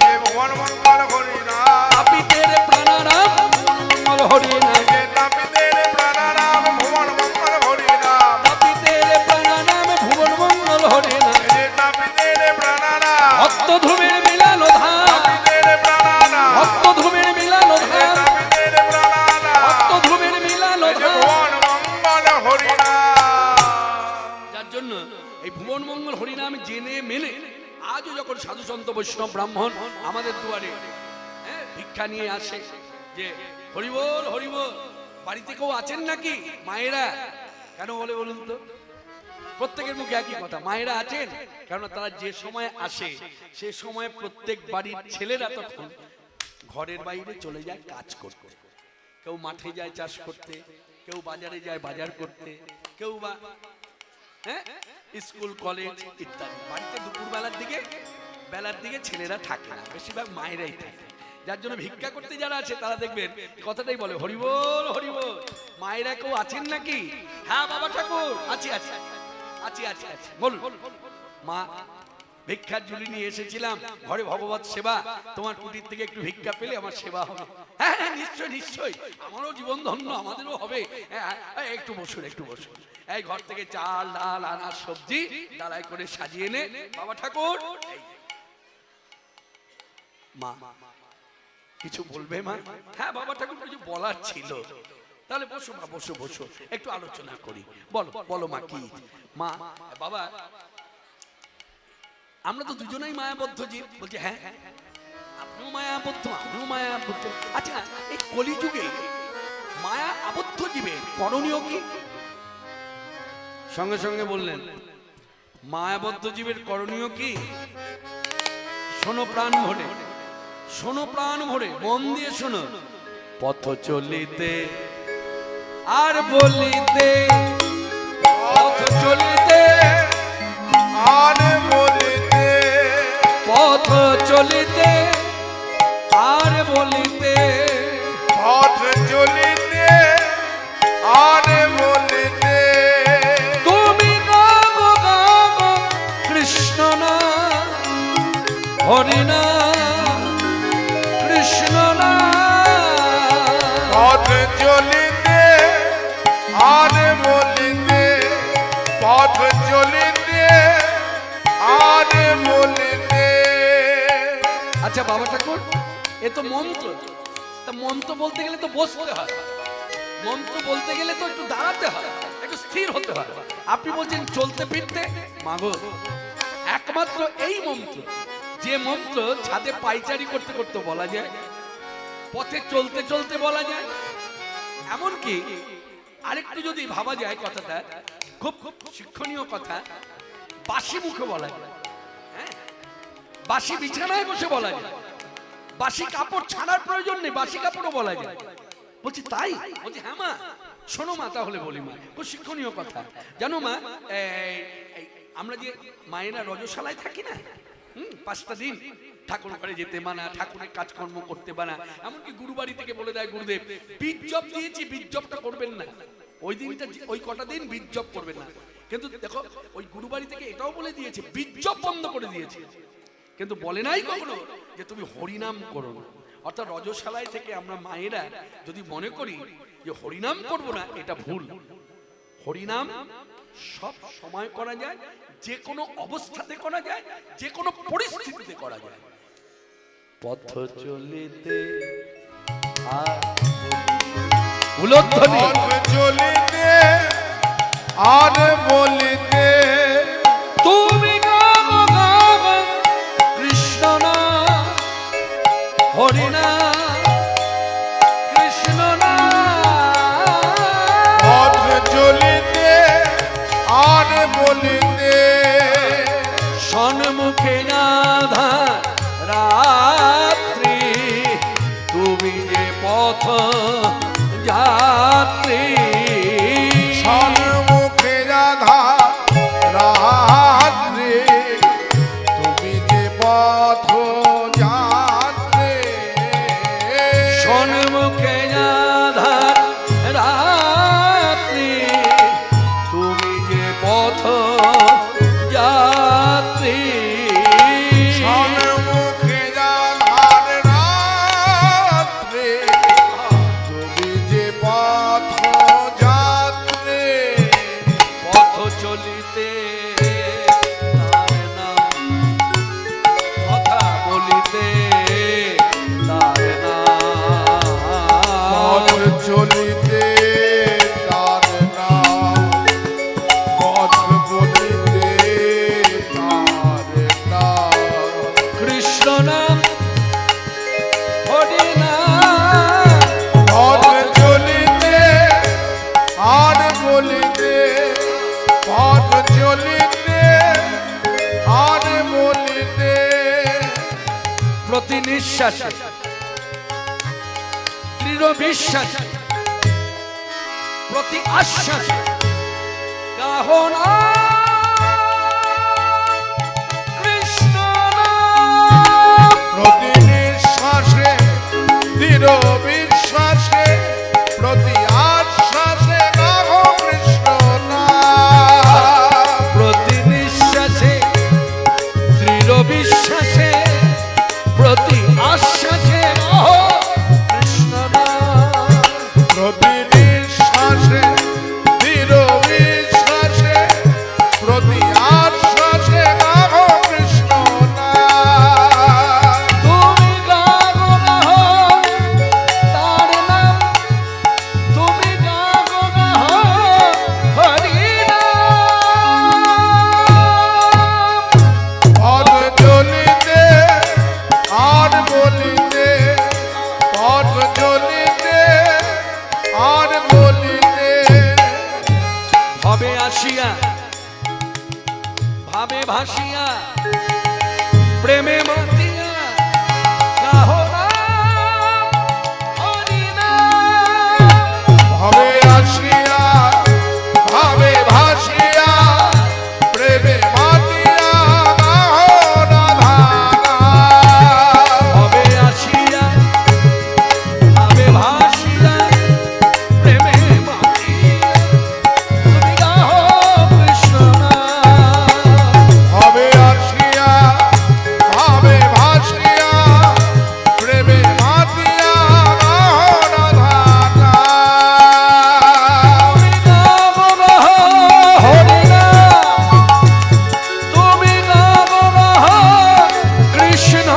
আপি তেরে প্রাণারাম ভুবন মঙ্গল হরি নাম, আপি তেরে প্রাণারাম ভুবন মঙ্গল হরি নাম, জীবন মঙ্গল হরিনাম জেনে মেনে আজও যখন সাধু সন্ত বৈষ্ণব ব্রাহ্মণ আমাদের দুয়ারে ভিক্ষা নিয়ে আসে যে হরিবোল হরিবোল, বাড়িতে কেউ আছেন নাকি মায়েরা? কেন বলে বলুন তো? প্রত্যেকের মুখে একই কথা, মায়েরা আছেন। কারণ তারা যে সময় আসে সে সময় প্রত্যেক বাড়ির ছেলেরা তখন ঘরের বাইরে চলে যায় কাজ করতে। কেউ মাঠে যায় চাষ করতে, কেউ বাজারে যায় বাজার করতে, কেউ বা স্কুল কলেজ ইত্যাদি। বাড়িতে দুপুর বেলার দিকে ছেলেরা থাকে না, বেশিরভাগ মায়েরাই থাকে। যার জন্য ভিক্ষা করতে যারা আছে তারা দেখবেন কথাটাই বলে হরিবোল হরিবোল। মায়েরা কেউ আছেন নাকি? হ্যাঁ বাবা ঠাকুর আছি আছি আছি আছি আছি বলুন। মা ভিক্ষার ঝুলি নিয়ে এসেছিলাম, ঘরে ভগবত সেবা, তোমার কুটির থেকে একটু ভিক্ষা পেলে আমার সেবা হবে। হ্যাঁ হ্যাঁ নিশ্চয় নিশ্চয়, আমারও জীবন ধন্য, আমাদেরও হবে। একটু বসুন একটু বসুন। এই ঘর থেকে চাল ডাল আনাজ সবজি ডালাই করে সাজিয়ে নে বাবা ঠাকুর। মা কিছু বলবে মা? হ্যাঁ বাবা ঠাকুর কিছু বলার ছিল। তাহলে বসো মা, বসো বসো, একটু আলোচনা করি। বলো বলো মা কি? মা বাবা আমরা তো দুজনেই মায়াবদ্ধ জীব। বলছে হ্যাঁ আপনিও মায়াবদ্ধ আমিও মায়াবদ্ধ। আচ্ছা এই কলিযুগে মায়া আবদ্ধ জীবের করণীয় কি? সঙ্গে সঙ্গে বললেন মায়াবদ্ধ জীবের করণীয় কি? শোনো প্রাণ ভরে, শোনো প্রাণ ভরে, মন দিয়ে শোনো। পথ চলিতে আর বলিতে, পথ চলিতে আর বলিতে, পথ চলিতে আর বলিতে, পথ চলিতে আর বলিতে, তুমি গাগো গাগো কৃষ্ণ না হরি না কৃষ্ণ না। পথ চলিতে আর বলিতে, পথ চলিতে আর বলিতে। আচ্ছা বাবা ঠাকুর এ তো মন্ত্র, তা মন্ত্র বলতে গেলে তো বসতে হয়, মন্ত্র বলতে গেলে তো একটু দাঁড়াতে হয়, একটু স্থির হতে হয়। আপনি বলছেন চলতে ফিরতে। মাগো একমাত্র এই মন্ত্র, যে মন্ত্র ছাদে পাইচারি করতে করতে বলা যায়, পথে চলতে চলতে বলা যায়, এমনকি আরেকটু যদি ভাবা যায় কথাটা খুব খুব শিক্ষণীয় কথা, বাসি মুখে বলা যায়, হ্যাঁ বাসি বিছানায় বসে বলা যায়, বাসি কাপড় ছাড়ার প্রয়োজন নেই, বাসি কাপড়ও বলা যায়। বলছি তাই? বলছি হ্যাঁ মা। শোনো মা তাহলে বলি মা, খুব শিক্ষণীয় কথা। জানো মা আমরা যে মায়েরা রজশালায় থাকি না, 5টা দিন ঠাকুর ঘরে যেতে মানা, ঠাকুরের কাজকর্ম করতে মানা, এমনকি গুরু বাড়ি থেকে বলে দেয় গুরুদেব বীজ জপ দিয়েছি, বীজ জপটা করবেন না, ওই দিনটা ওই কটা দিন বীজ জপ করবেন না। কিন্তু দেখো ওই গুরু বাড়ি থেকে এটাও বলে দিয়েছে বীজ জপ বন্ধ করে দিয়েছে, কিন্তু বলে নাই কখনো যে তুমি হরিনাম করো না। অর্থাৎ রজশালায় থেকে আমরা মায়েরা যদি মনে করি যে হরিনাম করব না, এটা ভুল। হরিনাম সব সময় করা যায়, যে কোনো অবস্থাতে করা যায়, যে কোনো পরিস্থিতিতে করা যায়। পথ চলিতে আর উলধ্বনি, পথ চলিতে আর বলিতে, তুমি গাগো গাগো কৃষ্ণ না হরি না কৃষ্ণ না। পথ চলিতে আর বলিতে, সন্মুখে নাধা রাত্রি, তুমি যে পথ যাত্রী। সন্মুখে রাধা বিশ্বাসে, দৃঢ় বিশ্বাসে, প্রতি আশ্বাসে গাহো নাম কৃষ্ণ নাম। প্রতি নিঃশ্বাসে দৃঢ় বিশ্বাসে, প্রতি আশ্বাসে গাহো কৃষ্ণ নাম। প্রতি নিঃশ্বাসে দৃঢ় বিশ্বাসে, প্রতি আশ্বাসে গাহো কৃষ্ণ নাম। প্রতি নিঃশ্বাসে দৃঢ় বিশ্বাসে, প্রতি আশ্বাসে গাহো কৃষ্ণ নাম। তুমি গাগো গাহো তার নাম, তুমি গাগো গাহো হরি নাম। পদ জ্বলিতে আর বলিতে, পদ জ্বলিতে আর বলিতে, ভবে আসিয়া ভাবে ভাসিয়া, প্রেমে মাতিয়া গাহো নাম হরি নাম। ভবে আসিয়া ভাবে ভাসিয়া, প্রেমে মাতিয়া গাহো রাধা নাম। ভবে আসিয়া ভাবে ভাসিয়া, প্রেমে মাতিয়া তুমি গাহো কৃষ্ণ নাম। ভবে আসিয়া ভাবে ভাসিয়া, প্রেমে মাতিয়া গাহো রাধা নাম। গাগো গাহো হরি নাম, তুমি গাগো গাহো কৃষ্ণ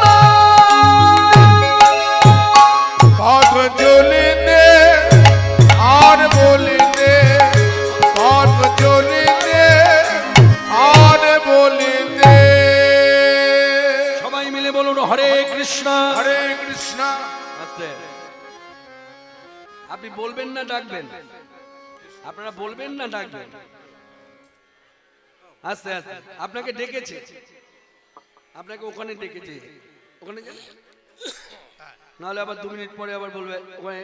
নাম। পথ জ্বলিতে আর বলিতে, পথ জ্বলিতে আর বলিতে। সবাই মিলে বলুন হরে কৃষ্ণ। হরে কৃষ্ণ। আস্তে। আপনি বলবেন না ডাকবেন? আপনারা বলবেন না ডাকবেন? আস্তে আস্তে। আপনাকে ডেকেছে, আপনাকে ওখানে ডেকেছে, ওখানে যান। নাহলে আবার 2 মিনিট পরে আবার বলবে ওখানে।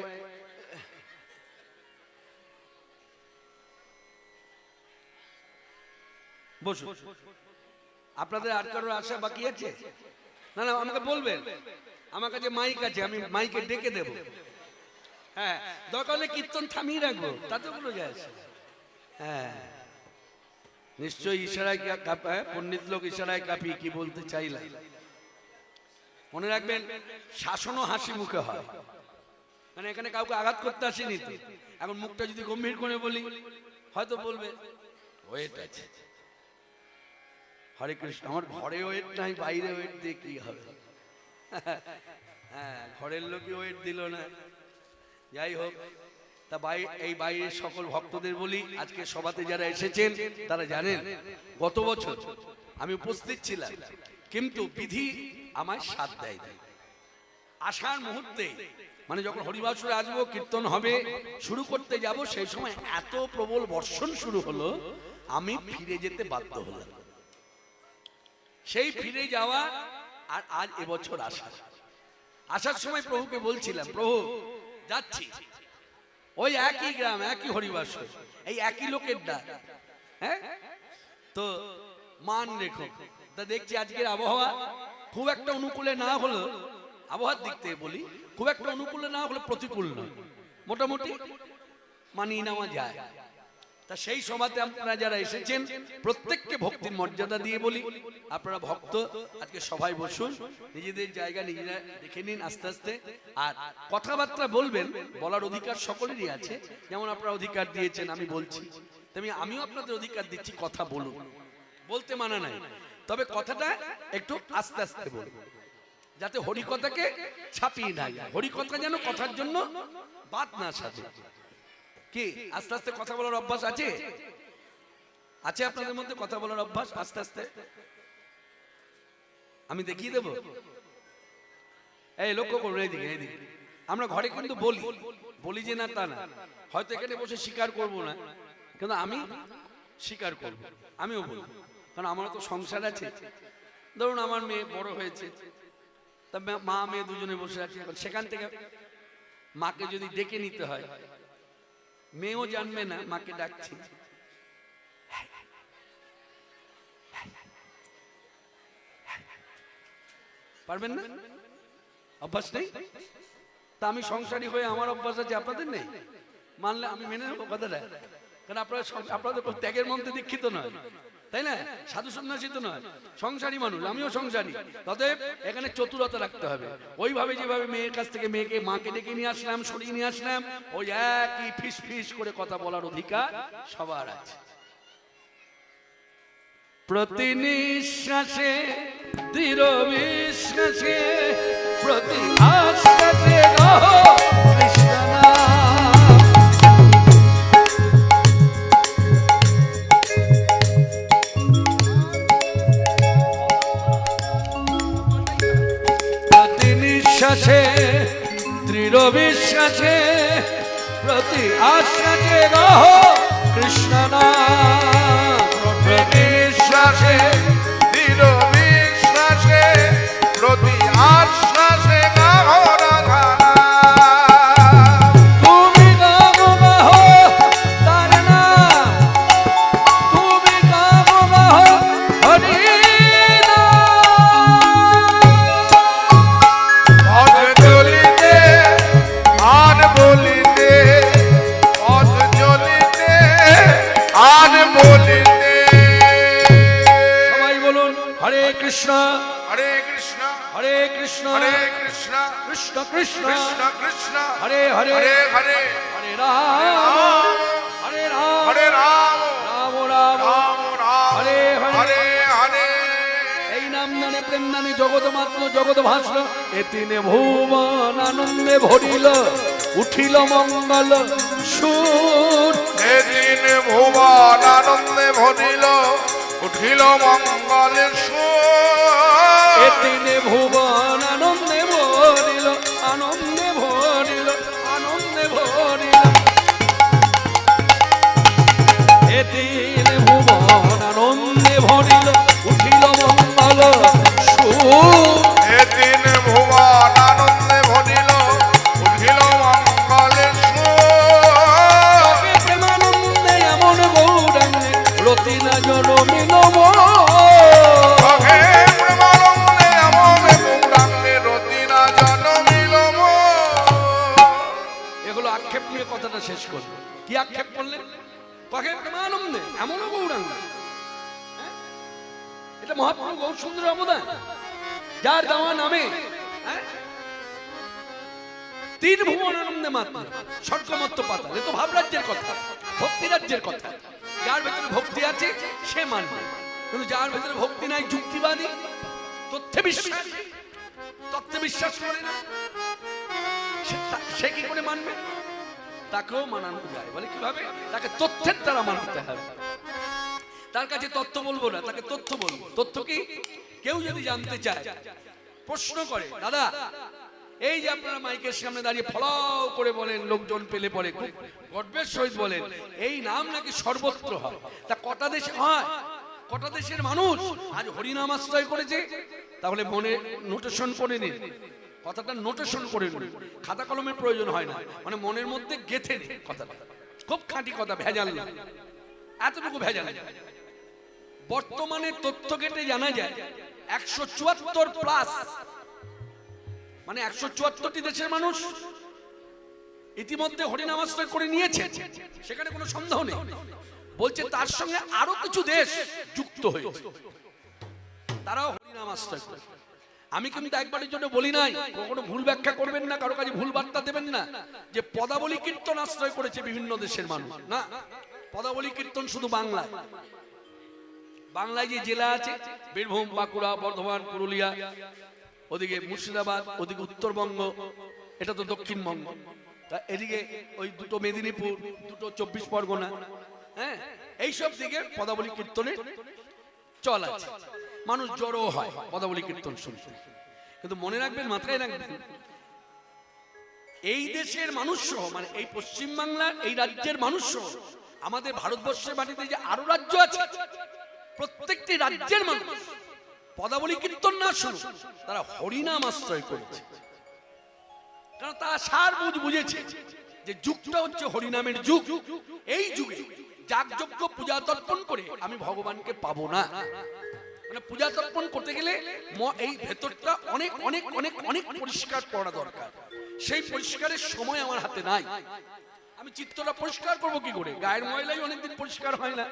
বসুন। আপনাদের আর কারোর আশা বাকি আছে? না না, আমাকে বলবেন। আমার কাছে মাইক আছে, আমি মাইকে ডেকে দেব। হ্যাঁ, দরকার হলে কীর্তন থামিয়ে রাখবো, তাতে কোনো যায় আসে না। হ্যাঁ, নিশ্চয়ই ইশারায় পণ্ডিত লোক ইশারায় কাপি কি বলতে চাইলাম। মনে রাখবেন, শাসনও হাসি মুখে হয়। মানে এখানে কাউকে আঘাত করতে আসেনি তো। এখন মুখটা যদি গম্ভীর করে বলি, হয়তো বলবে ওয়েট আছে। হরে কৃষ্ণ। আমার ঘরে ওয়েট নাই, বাইরে ওয়েট দিয়ে কি হবে? হ্যাঁ, ঘরের লোকই ওয়েট দিল না। যাই হোক, তা এই বাইরের সকল ভক্তদের বলি, আজকে সভাতে যারা এসেছেন তারা জানেন গত বছর আমি উপস্থিত ছিলাম, কিন্তু বিধি আমায় সাথ দেয় নাই। আসার মুহূর্তে, মানে যখন হরিবাসরে আসবো, কীর্তন হবে, শুরু করতে যাব, সেই সময় এত প্রবল বর্ষণ শুরু হলো, আমি ফিরে যেতে বাধ্য হলাম। সেই ফিরে যাওয়া আর আজ এবছর আসার সময় প্রভুকে বলছিলাম, প্রভু যাচ্ছি, ওই একই গ্রাম, একই হরিবাসর, এই একই লোকের ডাক, হ্যাঁ, তো মান রেখো। তা দেখছি আজকের আবহাওয়া খুব একটা অনুকূলে না হলো, আবহাওয়ার দিক থেকে বলি, খুব একটা অনুকূলে না হলে প্রতিকূল নয়, মোটামুটি মানিয়ে নেওয়া যায়। তা সেই সভাতে আপনারা যারা এসেছেন প্রত্যেককে ভক্তির মর্যাদা দিয়ে বলি, আপনারা ভক্ত, আজকে সবাই বসুন, নিজেদের জায়গা নিজেরা দেখে নিন আস্তে আস্তে। আর কথাবার্তা বলবেন, বলার অধিকার সকলেরই আছে, যেমন আপনারা অধিকার দিয়েছেন, আমি বলছি, তেমনি আমিও আপনাদের অধিকার দিচ্ছি, কথা বলুন, বলতে মানা নাই, তবে কথাটা একটু আস্তে আস্তে বলুন, যাতে হরিকথাকে ছাপিয়ে না যায়, হরিকথা যেন কথার জন্য বাদ না সাজে। কি আস্তে আস্তে কথা বলার অভ্যাস আছে? আছে আপনাদের মধ্যে কথা বলার অভ্যাস? আস্তে আস্তে আমি দেখিয়ে দেব। এই লক্ষ্য করুন, এইদিকে এইদিকে। আমরা ঘরে কিন্তু বলি যে না তা না, হয়তো এখানে বসে স্বীকার করব না, কিন্তু আমি স্বীকার করব, আমিও বলবো, কারণ আমার তো সংসার আছে। ধরুন আমার মেয়ে বড় হয়েছে, তা মা মেয়ে দুজনে বসে আছে, সেখান থেকে মাকে যদি ডেকে নিতে হয়, মেয়েও জানবে না মাকে ডাকছি, পারবেন না? অভ্যাস নেই। তা আমি সংসারী হয়ে আমার অভ্যাস আছে, আপনাদের নেই, মানলে আমি মেনে নেবো কথাটা। কারণ আপনারা তো ত্যাগের মন্ত্রে দীক্ষিত নয়, তাই না? সাধু সন্ন্যাসী তো নয়, সংসারী মানুষ, আমিও সংসারী। অতএব এখানে চতুরতা রাখতে হবে। ওইভাবে যেভাবে মেয়ের কাছ থেকে মেয়েকে মাকে ডেকে নিয়ে আসলাম, সরিয়ে নিয়ে আসলাম, ওই একই ফিস ফিস করে কথা বলার অধিকার সবার আছে। প্রতি নিঃশ্বাসে দৃঢ় বিশ্বাসে, প্রতি আশ্বাসে গাহ কৃষ্ণ নাম। প্রতি নিঃশ্বাসে দৃঢ় বিশ্বাসে, প্রতি আশ্বাসে গাহ কৃষ্ণ নাম। প্রতি নিঃশ্বাসে দৃঢ় বিশ্বাসে, প্রতি আশ্বাসে গাও রাধা নাম। তুমি গাও গাও তার নাম, তুমি গাও গাও হরি পথ চলিতে আর বলিতে, পথ চলিতে আর বলিতে। সবাই বলুন হরে কৃষ্ণ হরে কৃষ্ণ হরে কৃষ্ণ হরে কৃষ্ণ কৃষ্ণ কৃষ্ণ কৃষ্ণ কৃষ্ণ হরে হরে হরে হরে হরে রাম হরে রাম হরে রাম রাম রাম রাম রাম হরে হরে হরে হরে। এই নাম নামে প্রেম নামে জগৎ মাত্র জগৎ ভাসল, এ তিনে ভুবন আনন্দে ভরিল, উঠিল মঙ্গল সুর। এদিন ভুবন আনন্দে ভরিল, উঠিল মঙ্গলের সুর। এ তিনে ভুবন আনন্দে ভরিল, আনন্দে ভরিল, আনন্দে ভরিল। এ তিনে ভুবন আনন্দে ভরিল, উঠিল মঙ্গল সুর। এদিন ভুবন আনন্দে ভরিল, উঠিল মঙ্গলের সুর। প্রেমানন্দে এমন গৌরাঙ্গে রতি না জনমিল সখে প্রেমানন্দে এমন গৌরাঙ্গে রতি না জনমিল মোর। এগুলো আক্ষেপ নিয়ে কথাটা শেষ করলো। কি আক্ষেপ করলেন? সখে প্রেমানন্দে এমন গৌরাঙ্গ, হ্যাঁ? এটা মহাপ্রভু গৌর সুন্দর অবদান, যার দেওয়া নামে তিন ভুবন আনন্দে মাত্র স্বর্গমত্ত পাতাল। এ তো ভাবরাজ্যের কথা, ভক্তি রাজ্যের কথা। যার ভেতরে ভক্তি আছে সে মানবে, কিন্তু যার ভেতরে ভক্তি নাই, যুক্তিবাদী, তথ্যে বিশ্বাস করে না, সে কি করে মানবে? তাকেও মানানো যায়। বলে কিভাবে? তাকে তথ্যের দ্বারা মানতে হবে। তার কাছে তথ্য বলবো না, তাকে তথ্য বলবো। তথ্য কি? কেউ যদি জানতে চায়, প্রশ্ন করে, দাদা এই যে আপনারা মাইকের সামনে দাঁড়িয়ে ফলাও করে বলেন, লোকজন পেলে পরে খুব গর্বের সহিত বলেন এই নাম নাকি সর্বত্র হয়, তা কটা দেশে হয়? কটা দেশের মানুষ আজ হরিনাম আশ্রয় করেছে? তাহলে মনে নোটেশন করে নিন, কথাটা নোটেশন করে নিন, খাতা কলমের প্রয়োজন হয় না, মানে মনের মধ্যে গেঁথে নিন কথাটা। খুব খাঁটি কথা, ভেজাল না, এতটুকু ভেজাল। বর্তমানে তথ্য ঘেটে জানা যায় 174 প্লাস, মানে 174টি দেশের মানুষ ইতিমধ্যে হরিনাম আশ্রয় করে নিয়েছে, সেখানে কোনো সন্দেহ নেই। বলছে তার সঙ্গে আরো কিছু দেশ যুক্ত হয়েছে, তারাও হরিনাম আশ্রয় করে। আমি কিন্তু একবারের জন্য বলি নাই, কখনো ভুল ব্যাখ্যা করবেন না, কারো কাছে ভুল বার্তা দেবেন না যে পদাবলী কীর্তন আশ্রয় করেছে বিভিন্ন দেশের মানুষ। না, পদাবলী কীর্তন শুধু বাংলায়। বাংলায় যে জেলা আছে, বীরভূম, বাঁকুড়া, বর্ধমান, পুরুলিয়া, ওদিকে মুর্শিদাবাদ, ওদিকে উত্তরবঙ্গ, এটা তো দক্ষিণবঙ্গ, তা এদিকে ওই দুটো মেদিনীপুর, দুটো 24 পরগনা, হ্যাঁ, এইসব দিকে পদাবলী কীর্তনে চল আছে, মানুষ জড়ো হয় পদাবলী কীর্তন শুনতে। কিন্তু মনে রাখবেন, মাথায় রাখবেন, এই দেশের মানুষ সহ, মানে এই পশ্চিম বাংলার এই রাজ্যের মানুষ সহ আমাদের ভারতবর্ষের মাটিতে যে আরো রাজ্য আছে, প্রত্যেকটি রাজ্যের মানুষ পদাবলী কীর্তন না শুনুক, তারা হরিনাম আশ্রয় করেছে। কারণ তারা সার বুঝেছে যে যুগটা হচ্ছে হরিনামের যুগ। এই যুগে যাগযজ্ঞ পূজা তর্পণ করে আমি ভগবানকে পাবো না। মানে পূজা তর্পণ করতে গেলে এই ভেতরটা অনেক অনেক অনেক অনেক পরিষ্কার করা দরকার। সেই পরিষ্কারের সময় আমার হাতে নাই। আমি চিত্তটা পরিষ্কার করবো কি করে? গায়ের ময়লাই অনেকদিন পরিষ্কার হয় না,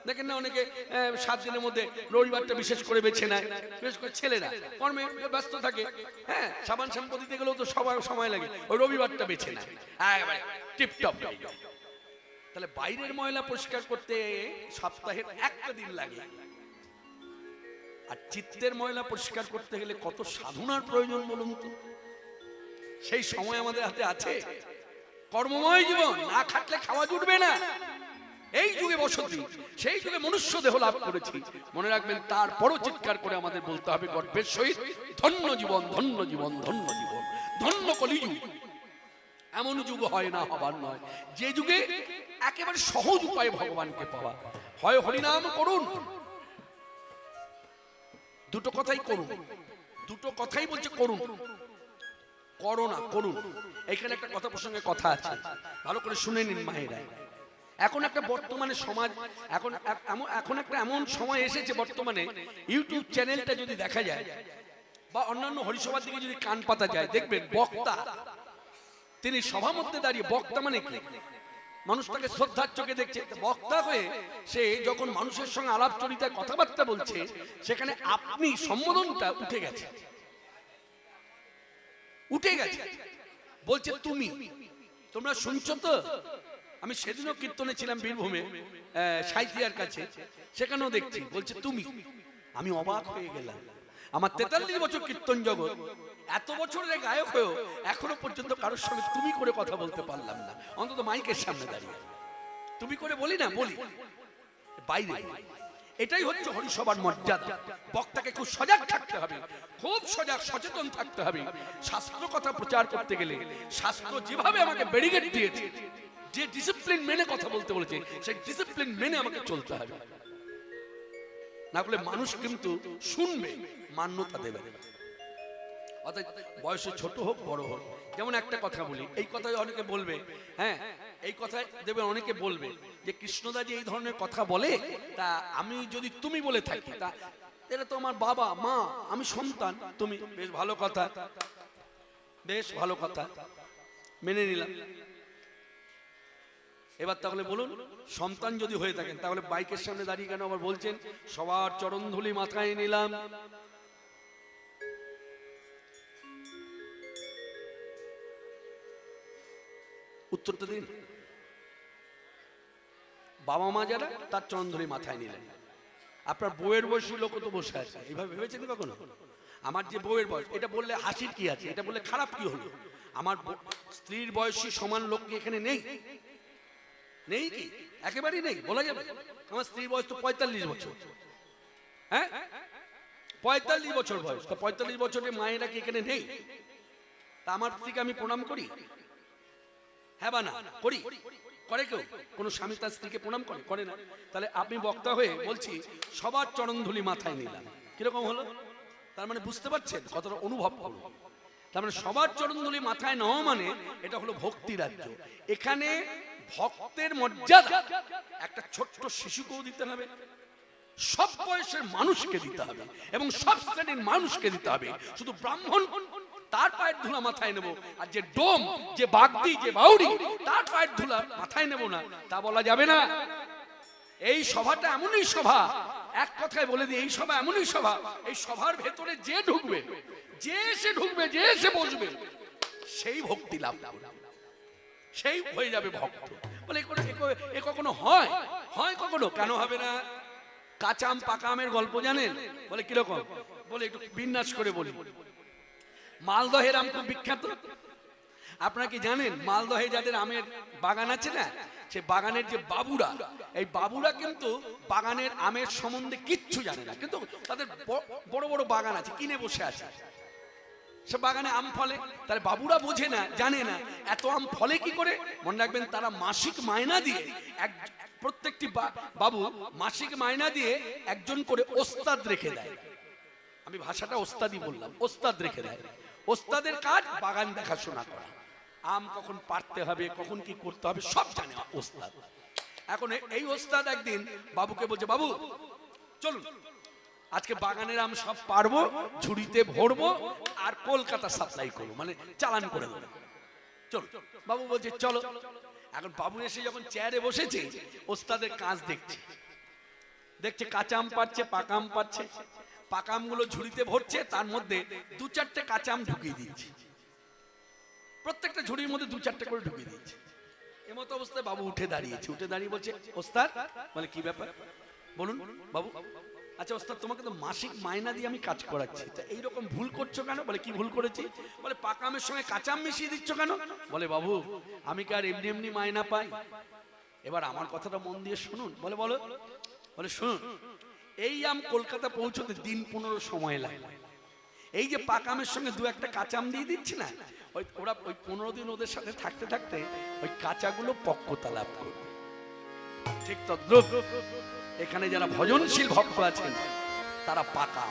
দেখেন না অনেকে 7 দিনের মধ্যে রবিবারটা বিশেষ করে বেছে নেয়। বিশেষ করে ছেলেরা কর্মে ব্যস্ত থাকে, হ্যাঁ, সাবান শ্যাম্পু দিতে গেলেও তো সবার সময় লাগে, ওই রবিবারটা বেছে নেয় একেবারে টিপটপ। তাহলে বাইরের ময়লা পরিষ্কার করতে সপ্তাহের একটা দিন লাগে, আর চিত্তের ময়লা পরিষ্কার করতে গেলে কত সাধনার প্রয়োজন বলুন তো। সেই সময় আমাদের হাতে আছে? কর্মময় জীবন, না খাটলে খাওয়া জুটবে না। এই যুগে বসতি, সেই যুগে মনুষ্য দেহ লাভ করেছি, মনে রাখবেন। তারপরও চিৎকার করে আমাদের বলতে হবে গর্বের সহিত, ধন্য জীবন, ধন্য জীবন, ধন্য জীবন, ধন্য কলিযুগ। এমন যুগ হয় না, হবার নয়, যে যুগে একেবারে সহজ উপায়ে ভগবানকে পাওয়া। হয় হরিনাম করুন, দুটো কথাই করুন, দুটো কথাই বলছে করুন, করো না করুন। এখানে একটা কথা প্রসঙ্গে কথা আছে, ভালো করে শুনে নিন মায়েরা। এখন একটা বর্তমানে সমাজ, এখন একটা এমন সময় এসেছে বর্তমানে, ইউটিউব চ্যানেলটা যদি দেখা যায় বা অন্যান্য হরিসভার দিকে যদি কান পাতা যায়, দেখবেন বক্তা, তিনি সভা মধ্যে দাঁড়িয়ে, বক্তা মানে কি? মানুষটাকে শ্রদ্ধার চোখে দেখছে। বক্তা হয়ে সে যখন মানুষের সঙ্গে আলাপচরিতায় কথাবার্তা বলছে, সেখানে আপনি সম্বোধনটা উঠে গেছে, উঠে গেছে, বলছে তুমি। তোমরা শুনছো তো? আমি সেদিনও কীর্তনে ছিলাম বীরভূমে, সাইথিয়ার কাছে, সেখানেও দেখছি বলছে তুমি। আমি অবাক হয়ে গেলাম। আমার 43 বছর কীর্তন জগৎ, এত বছরের গায়ক হয়েও এখনো পর্যন্ত কারোর সঙ্গে তুমি করে কথা বলতে পারলাম না, অন্তত মাইকের সামনে দাঁড়িয়ে। তুমি করে বলি না, বলি বাইরে। এটাই হচ্ছে হরিসভার মর্যাদা। বক্তাকে খুব সজাগ থাকতে হবে, খুব সজাগ সচেতন থাকতে হবে। শাস্ত্র কথা প্রচার করতে গেলে শাস্ত্র যেভাবে আমাকে ব্যারিকেড দিয়েছে, যে ডিসিপ্লিন মেনে কথা বলতে বলেছে, সেই ডিসিপ্লিন মেনে আমাকে চলতে হবে। না হলে মানুষ কিন্তু শুনবে, মান্যতা দেবে। অর্থাৎ বয়সে ছোট হোক বড় হোক, যেমন একটা কথা বলি, এই কথাই অনেকে বলবে, হ্যাঁ, এই কথাই দেবে অনেকে বলবে যে কৃষ্ণদা যে এই ধরনের কথা বলে, তা আমি যদি তুমি বলে থাকি, তা এটা তো আমার বাবা মা, আমি সন্তান, তুমি। বেশ ভালো কথা, বেশ ভালো কথা, মেনে নিলাম। এবার তাহলে বলুন, সন্তান যদি হয়ে থাকেন, তাহলে বাইকের সামনে দাঁড়িয়ে কেন আবার বলছেন সবার চরণ ধুলি মাথায় নিলাম? উত্তরটা দিন। বাবা মা যারা, তার চরণ ধুলি মাথায় নিলেন। আপনার বউয়ের বয়সী লোক তো বসে আছে, এইভাবে ভেবেছেন কখনো? আমার যে বউয়ের বয়স, এটা বললে হাসির কি আছে? এটা বললে খারাপ কি হলো? আমার স্ত্রীর বয়সী সমান লোক কি এখানে নেই? নেই কি? একেবারেই নেই বলা যাবে? আমার স্ত্রীর বয়স তো 45 বছর, হ্যাঁ, 45 বছর বয়স। তো 45 বছরের মায়েরা কি এখানে নেই? তা আমার স্ত্রীকে আমি প্রণাম করি, হ্যাঁ বা না করি? করে কেউ? কোনো স্বামী তার স্ত্রীকে প্রণাম করে? করে না। তাহলে আপনি বক্তা হয়ে বলছি সবার চরণ ধুলি মাথায় নিলাম, কিরকম হলো? তার মানে বুঝতে পারছেন, কতটা অনুভব করুন। তার মানে সবার চরণ ধুলি মাথায় নেওয়া মানে এটা হলো ভক্তি রাজ্য। এখানে ভক্তের মর্যাদা একটা ছোট্ট শিশুকেও দিতে হবে, সব বয়সের মানুষকে দিতে হবে, এবং সব শ্রেণীর মানুষকে দিতে হবে। শুধু ব্রাহ্মণ তার পায়ের ধুলা মাথায় নেব, আর যে ডোম, যে বাগদি, যে বাউরি, তার পায়ের ধুলা মাথায় নেব না, তা বলা যাবে না। এই সভাটা এমনই সভা, এক কথায় বলে দিই, এই সভা এমনই সভা, এই সভার ভেতরে যে ঢুকবে, যে এসে ঢুকবে, যে এসে বসবে, সেই ভক্তি লাভ করবে, সেই হয়ে যাবে ভক্ত। বলে এ কখনো হয়? হয় কখনো? কেন হবে না? কাঁচা আম পাকা আমের গল্প জানেন? বলে কিরকম? বলে একটু বিন্যাস করে বলি। মালদহের আম খুব বিখ্যাত। আপনারা কি জানেন মালদহে যাদের আমের বাগান আছে না, সে বাগানের যে বাবুরা, এই বাবুরা কিন্তু বাগানের আমের সম্বন্ধে কিচ্ছু জানে না, কিন্তু তাদের বড় বড় বাগান আছে, কিনে বসে আছে, সে বাগানে আম ফলে। তার বাবুরা বোঝে না, জানে না এত আম ফলে কি করে। মনে রাখবেন, তারা মাসিক মায়না দিয়ে, প্রত্যেকটি বাবু মাসিক মায়না দিয়ে একজন করে ওস্তাদ রেখে দেয়। আমি ভাষাটা ওস্তাদি বললাম, ওস্তাদ রেখে দেয়। ওস্তাদের কাজ বাগান দেখাশোনা করা, আম কখন পাড়তে হবে, কখন কি করতে হবে সব জানে ওস্তাদ। এখন এই ওস্তাদ একদিন বাবুকে বলছে, বাবু চলুন আজকে বাগানের আম সব পারবো, ঝুড়িতে ভরবো আর কলকাতা সাপ্লাই করবো, মানে চালান করে দেবো, চলো। বাবু বলছে চলো। এখন বাবু এসে যখন চেয়ারে বসেছে, ওস্তাদের কাজ দেখছে, দেখছে কাঁচা আম পাচ্ছে, পাকা আম পাচ্ছে, পাকা আমগুলো ঝুড়িতে ভরছে, তার মধ্যে দু চারটে কাঁচা আম ঢুকিয়ে দিচ্ছে, প্রত্যেকটা ঝুড়ির মধ্যে দু চারটে করে ঢুকিয়ে দিচ্ছে। এমতো অবস্থায় বাবু উঠে দাঁড়িয়েছে, উঠে দাঁড়িয়ে বলছে, ওস্তাদ, বলে কি ব্যাপার বলুন বাবু। আচ্ছা ওস্তাদ, তোমাকে তো মাসিক মাইনা দিয়ে আমি কাজ করাচ্ছি, তা এইরকম ভুল করছো কেন? বলে কি ভুল করেছি? বলে পাকা আমের সঙ্গে কাঁচা আম মিশিয়ে দিচ্ছ কেন? বলে বাবু আমি কি আর এমনি এমনি মাইনা পাই? এবার আমার কথাটা মন দিয়ে শুনুন। বলে বলো। বলে শুনুন, এই আম কলকাতা পৌঁছতে দিন 15 সময় লাগে, এই যে পাকা আমের সঙ্গে দু একটা কাঁচা আম দিয়ে দিচ্ছি না, ওরা ওই 15 দিন ওদের সাথে থাকতে থাকতে ওই কাঁচাগুলো পক্বতা লাভ করবে। ঠিক তদ্রুপ এখানে যারা ভজনশীল ভক্ত আছেন তারা পাকা,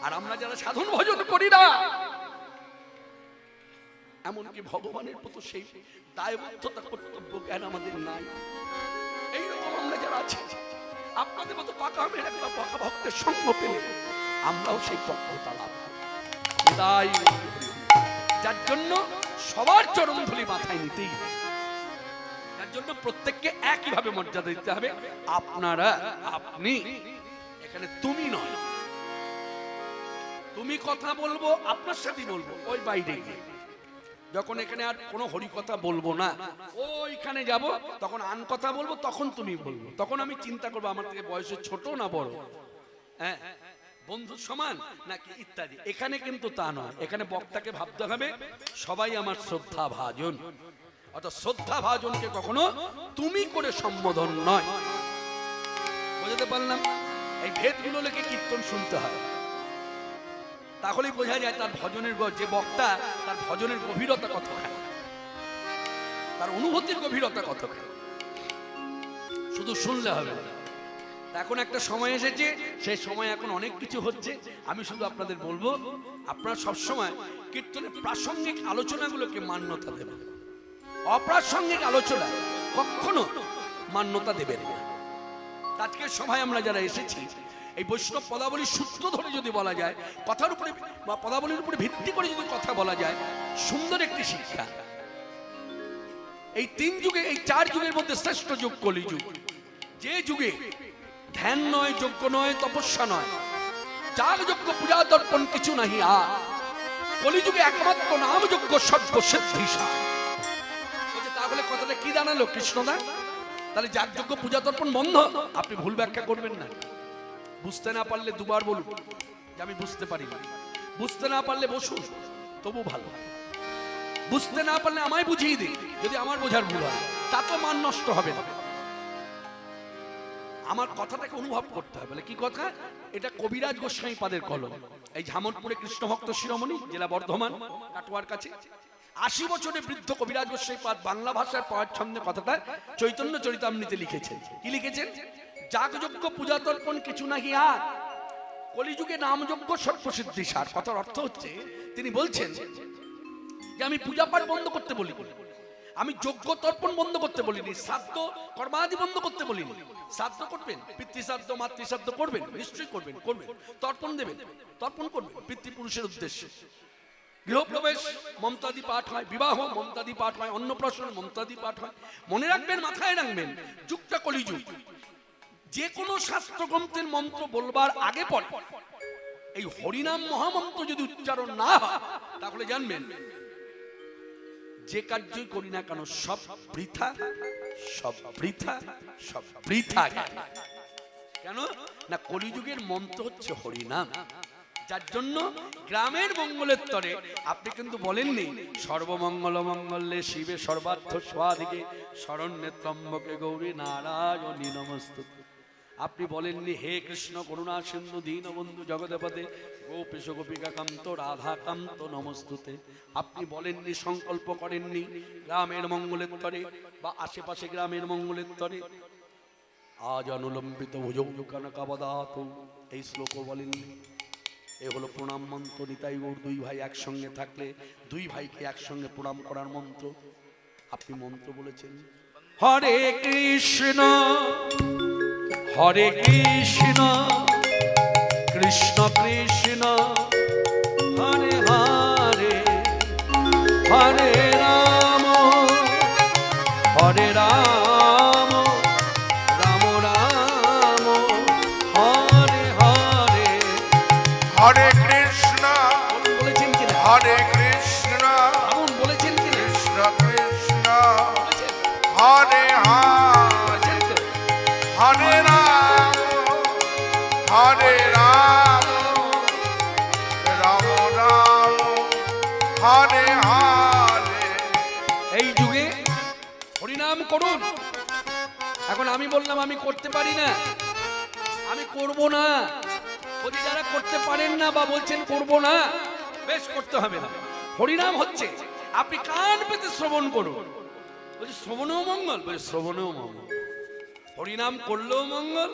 আর আমরা যারা সাধন ভজন করি না, এমনকি ভগবানের প্রতি সেই দায়বদ্ধতা কর্তব্য জ্ঞান আমাদের নাই, এইরকম আমরা যারা আছি, আপনাদের মতো পাকা আমের একটা পাকা ভক্তের সঙ্গ পেলে আমরাও সেই পক্বতা লাভ করি। যার জন্য সবার চরণ ধুলি মাথায় নিতেই হবে, যার জন্য প্রত্যেককে একইভাবে মর্যাদা দিতে হবে। আপনারা, আপনি, এখানে তুমি নয়, তুমি কথা বলবো আপনার সাথেই বলবো, ওই বাইরে গিয়ে যখন এখানে আর কোনো হরি কথা বলবো না, ওইখানে যাব তখন আন কথা বলবো, তখন তুমি বলবো, তখন আমি চিন্তা করবো আমার থেকে বয়সে ছোট না বড়, হ্যাঁ বন্ধু সমান নাকি ইত্যাদি। এখানে কিন্তু তা নয়, এখানে বক্তাকে ভাবতে হবে সবাই আমার শ্রদ্ধা ভাজন, অর্থাৎ শ্রদ্ধা ভাজনকে কখনো তুমি করে সম্বোধন নয়। বুঝতে পারলাম? এই ভেদগুলো লেখে কীর্তন শুনতে হয়, তাহলেই বোঝা যায় তার ভজনের যে বক্তা তার ভজনের গভীরতা কতখানি, তার অনুভূতির গভীরতা কতখানি, শুধু শুনলে হবে না। এখন একটা সময় এসেছে, সেই সময় এখন অনেক কিছু হচ্ছে, আমি শুধু আপনাদের বলবো আপনারা সবসময় কীর্তনের প্রাসঙ্গিক আলোচনাগুলোকে মান্যতা দেবেন, অপ্রাসঙ্গিক আলোচনা কখনো মান্যতা দেবেন না। আজকের সভায় আমরা যারা এসেছি, এই বৈষ্ণব পদাবলী সূত্র ধরে যদি বলা যায়, কথার উপরে বা পদাবলীর উপরে ভিত্তি করে যদি কথা বলা যায়, সুন্দর একটি শিক্ষা। এই 3 যুগে, এই 4 যুগের মধ্যে শ্রেষ্ঠ যুগ কলিযুগ, যে যুগে ধ্যান নয়, যজ্ঞ নয়, তপস্যা নয়, যাগ যজ্ঞ পূজা দর্পণ কিছু নাহি আর, কলিযুগে একমাত্র নাম যজ্ঞ সর্বসিদ্ধিসা। তাহলে কথাটা কি দাঁড়ালো কৃষ্ণদা? তাহলে যাগ যজ্ঞ পূজা দর্পণ বন্ধ? আপনি ভুল ব্যাখ্যা করবেন না। বুঝতে না পারলে দুবার বলুন যে আমি বুঝতে পারি না, বুঝতে না পারলে বসুন তবু ভালো, বুঝতে না পারলে আমায় বুঝিয়ে দিন, যদি আমার বোঝার ভুল হয় তা তো মান নষ্ট হবে না। আমার কথাটাকে অনুভব করতে হবে। বলে কি কথা? এটা কবিরাজ গোস্বামী পাদের কলম, এই ঝামনপুরে কৃষ্ণ ভক্ত শিরোমণি, জেলা বর্ধমান, কাটোয়ার কাছে, 80 বছরের বৃদ্ধ কবিরাজ গোস্বামী পাদ বাংলা ভাষার পাওয়ার ছন্দে কথাটা চৈতন্য চরিতামৃতে লিখেছেন। কি লিখেছেন? যাগযজ্ঞ পূজা তর্পণ কিছু নাহি আর, কলিযুগে নামযজ্ঞ সর্বসিদ্ধিসার। কথার অর্থ হচ্ছে তিনি বলছেন যে আমি পূজা পাঠ বন্ধ করতে বলিনি, আমি যজ্ঞ তর্পণ বন্ধ করতে বলিনি, শ্রাদ্ধ কর্মাদি বন্ধ করতে বলিনি। শ্রাদ্ধ করবেন, পিতৃশ্রাদ্ধ মাতৃশ্রাদ্ধ করবেন, নিশ্চয়ই করবেন, করবেন, তর্পণ দেবেন, তর্পণ করবেন পিতৃপুরুষের উদ্দেশ্যে। গৃহপ্রবেশ মন্ত্রাদি পাঠ হয়, বিবাহ মন্ত্রাদি পাঠ হয়, অন্নপ্রাশন মন্ত্রাদি পাঠ হয়। মনে রাখবেন, মাথায় রাখবেন, যুগটা কলিযুগ। যে কোনো শাস্ত্রগ্রন্থের মন্ত্র বলবার আগে পরে এই হরিনাম মহামন্ত্র যদি উচ্চারণ না হয়, তাহলে জানবেন যে কার্যই করি না কেন সব বৃথা, সব বৃথা, সব বৃথা। কেন না? কলিযুগের মন্ত্র হচ্ছে হরিনাম। যার জন্য গ্রামের মঙ্গলের তরে আপনি কিন্তু বলেননি সর্বমঙ্গল মঙ্গলে শিবে সর্বার্থ স্বাধিকে শরণ্যে ত্রম্বকে গৌরী নারায়ণী নমস্তুতে। আপনি বলেননি হে কৃষ্ণ করুণা সিন্ধু দীনবন্ধু জগৎপতে গোপীশ গোপিকা কান্ত রাধা কান্ত নমস্তুতে। আপনি বলেননি, সংকল্প করেননি গ্রামের মঙ্গলের তরে বা আশেপাশে গ্রামের মঙ্গলের তরে আজ অনুলম্বিত ভুজৌ কনকাবদাত, এই শ্লোক বলেননি। এ হলো প্রণাম মন্ত্র। নিতাই গৌর দুই ভাই একসঙ্গে থাকলে দুই ভাইকে একসঙ্গে প্রণাম করার মন্ত্র। আপনি মন্ত্র বলেছেন হরে কৃষ্ণ হরে কৃষ্ণ কৃষ্ণ কৃষ্ণ হরে হরে হরে রাম হরে রাম রাম রাম হরে হরে। হরে কৃষ্ণ বলেছেন কিনা? হরে কৃষ্ণ এমন বলেছেন কিনা? কৃষ্ণ কৃষ্ণ বলেছেন? হরে হরে বলেছেন তো? হরে রাম হরে রাম রাম রাম হরে হরে। এই যুগে হরিনাম করুন। এখন আমি বললাম আমি করতে পারি না, আমি করব না। যদি যারা করতে পারেন না বা বলছেন করব না, বেশ করতে হবে না। হরিনাম হচ্ছে আপনি কান পেতে শ্রবণ করুন। বলছি শ্রবণেও মঙ্গল, বলছি শ্রবণেও মঙ্গল। হরিনাম করলেও মঙ্গল,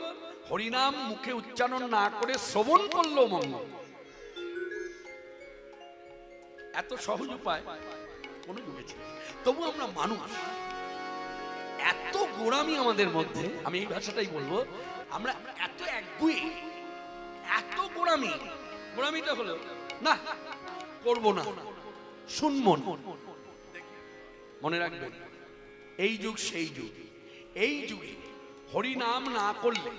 হরিনাম মুখে উচ্চারণ না করে শ্রবণ করলেও মঙ্গল। এত সহজ উপায় কোন যুগে ছিল। তবু আমরা মানুষ, এত গোড়ামি আমাদের মধ্যে, আমি এই ভাষাটাই বলবো, আমরা এত একগুঁয়ে, এত গোড়ামি। গোড়ামিটা হলো না করব না, শুনবো না। মনে রাখবেন এই যুগ সেই যুগ। এই যুগে হরিনাম না করলে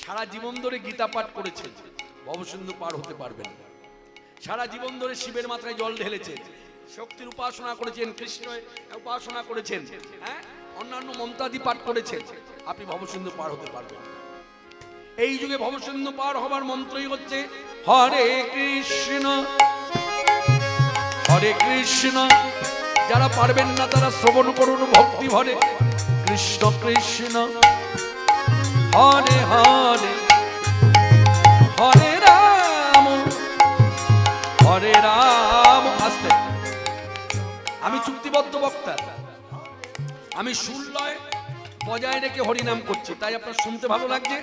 সারা জীবন ধরে গীতা পাঠ করেছেন, ভবসিন্ধু পার হতে পারবেন না। সারা জীবন ধরে শিবের মাথায় জল ঢেলেছেন, শক্তির উপাসনা করেছেন, কৃষ্ণের উপাসনা করেছেন, হ্যাঁ অন্যান্য মন্ত্রাদি পাঠ করেছেন, আপনি ভবসিন্ধু পার হতে পারবেন না। এই যুগে ভবসিন্ধু পার হবার মন্ত্রই হচ্ছে হরে কৃষ্ণ হরে কৃষ্ণ। যারা পারবেন না তারা শ্রবণ করুন ভক্তি ভরে, কৃষ্ণ কৃষ্ণ হরে হরে হরে রাম হরে রাম। আস্তে, আমি চুক্তিবদ্ধ বক্তা, আমি সুরলয় বজায় রেখে হরিনাম করছি, তাই আপনার শুনতে ভালো লাগছে।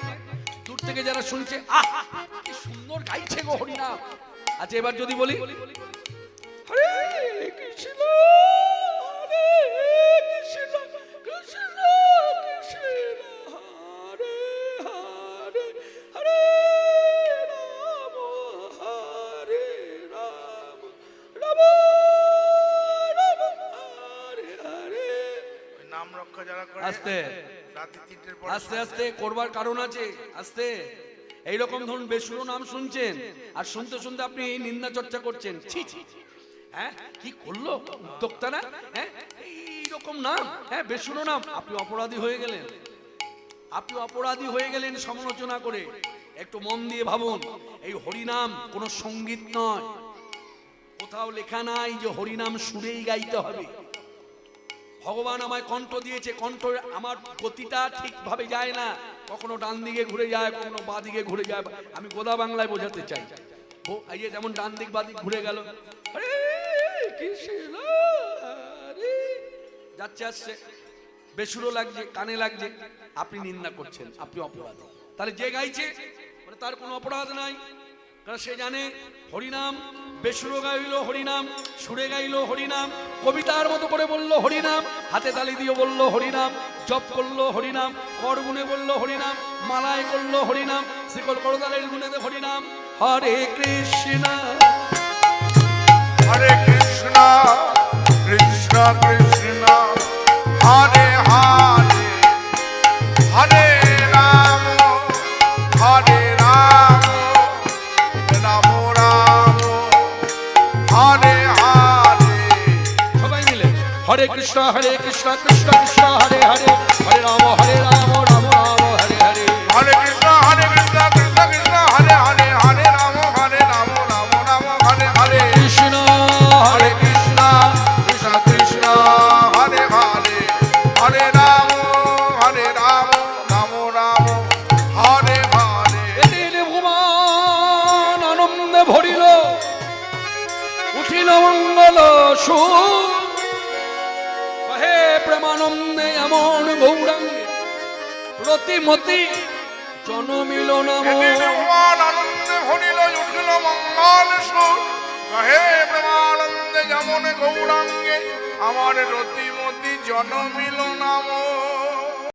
দূর থেকে যারা শুনছে আহ কি সুন্দর গাইছে গো হরিনাম। আচ্ছা এবার যদি বলি হরে কৃষ্ণ হরে কৃষ্ণ কৃষ্ণ কৃষ্ণ হরে হরে হরে রাম হরে রাম রাম রাম হরে হরে। নাম রক্ষা যারা করে আস্তে রাতে 3টের পর আস্তে আস্তে করবার কারণ আছে। আস্তে এইরকম ধরুন বেসুরো নাম শুনছেন আর শুনতে শুনতে আপনি নিন্দা চর্চা করছেন, ছি ছি, হ্যাঁ কি করলো উদ্যোক্তা না, হ্যাঁ এইরকম নাম, হ্যাঁ বেসুরো নাম। আপনি অপরাধী হয়ে গেলেন, আপনি অপরাধী হয়ে গেলেন সমালোচনা করে। একটু মন দিয়ে ভাবুন, এই হরিনাম কোনো সঙ্গীত নয়। কোথাও লেখা নাই যে হরিনাম সুরেই গাইতে হবে। ভগবান আমায় কণ্ঠ দিয়েছে, কণ্ঠ আমার গতিটা ঠিকভাবে যায় না, কখনো ডান দিকে ঘুরে যায়, কখনো বাঁ দিকে ঘুরে যায়। আমি গোদা বাংলায় বোঝাতে চাই, এই যে যেমন ডান দিক বাঁ দিক ঘুরে গেল, হরে কৃষ্ণ হরে যাচ্ছে আসছে, বেসুরো লাগছে, কানে লাগছে, আপনি নিন্দা করছেন, আপনি অপরাধী। তাহলে যে গাইছে তার কোনো অপরাধ নাই, কারণ সে জানে হরিনাম বেসুরো গাইলো হরিনাম, সুরে গাইলো হরিনাম, কবিতার মতো করে বললো হরিনাম, হাতে তালি দিয়ে বললো হরিনাম, জপ করলো হরিনাম, কর গুণে বললো হরিনাম, মালায় করলো হরিনাম, শিকল করতালের গুণে হরিনাম। হরে কৃষ্ণ হরে কৃষ্ণ কৃষ্ণ কৃষ্ণ হরে হরে হরে রাম হরে রাম রাম রাম হরে হরে। সবাই মিলে হরে কৃষ্ণ কৃষ্ণ কৃষ্ণ হরে হরে হরে রাম রাম রাম হরে হরে। হরে কৃষ্ণ কৃষ্ণ কৃষ্ণ হরে হরে হরে রাম রাম রাম হরে হরে। কৃষ্ণ হরে কৃষ্ণ কৃষ্ণ কৃষ্ণ হরে হরে হরে রাম রাম রাম হরে হরে। এদিন ভুবন আনন্দে ভরিল, উঠিল মঙ্গল সুর, কহে প্রেমানন্দে এমন গৌরাঙ্গে রতিমতি জনমিল নাম এদিন ভগবান আনন্দে ভরিল উঠিল মঙ্গল সুর হে প্রেমানন্দে যেমন গৌরাঙ্গে আমার রতিমতি জনমিল নাম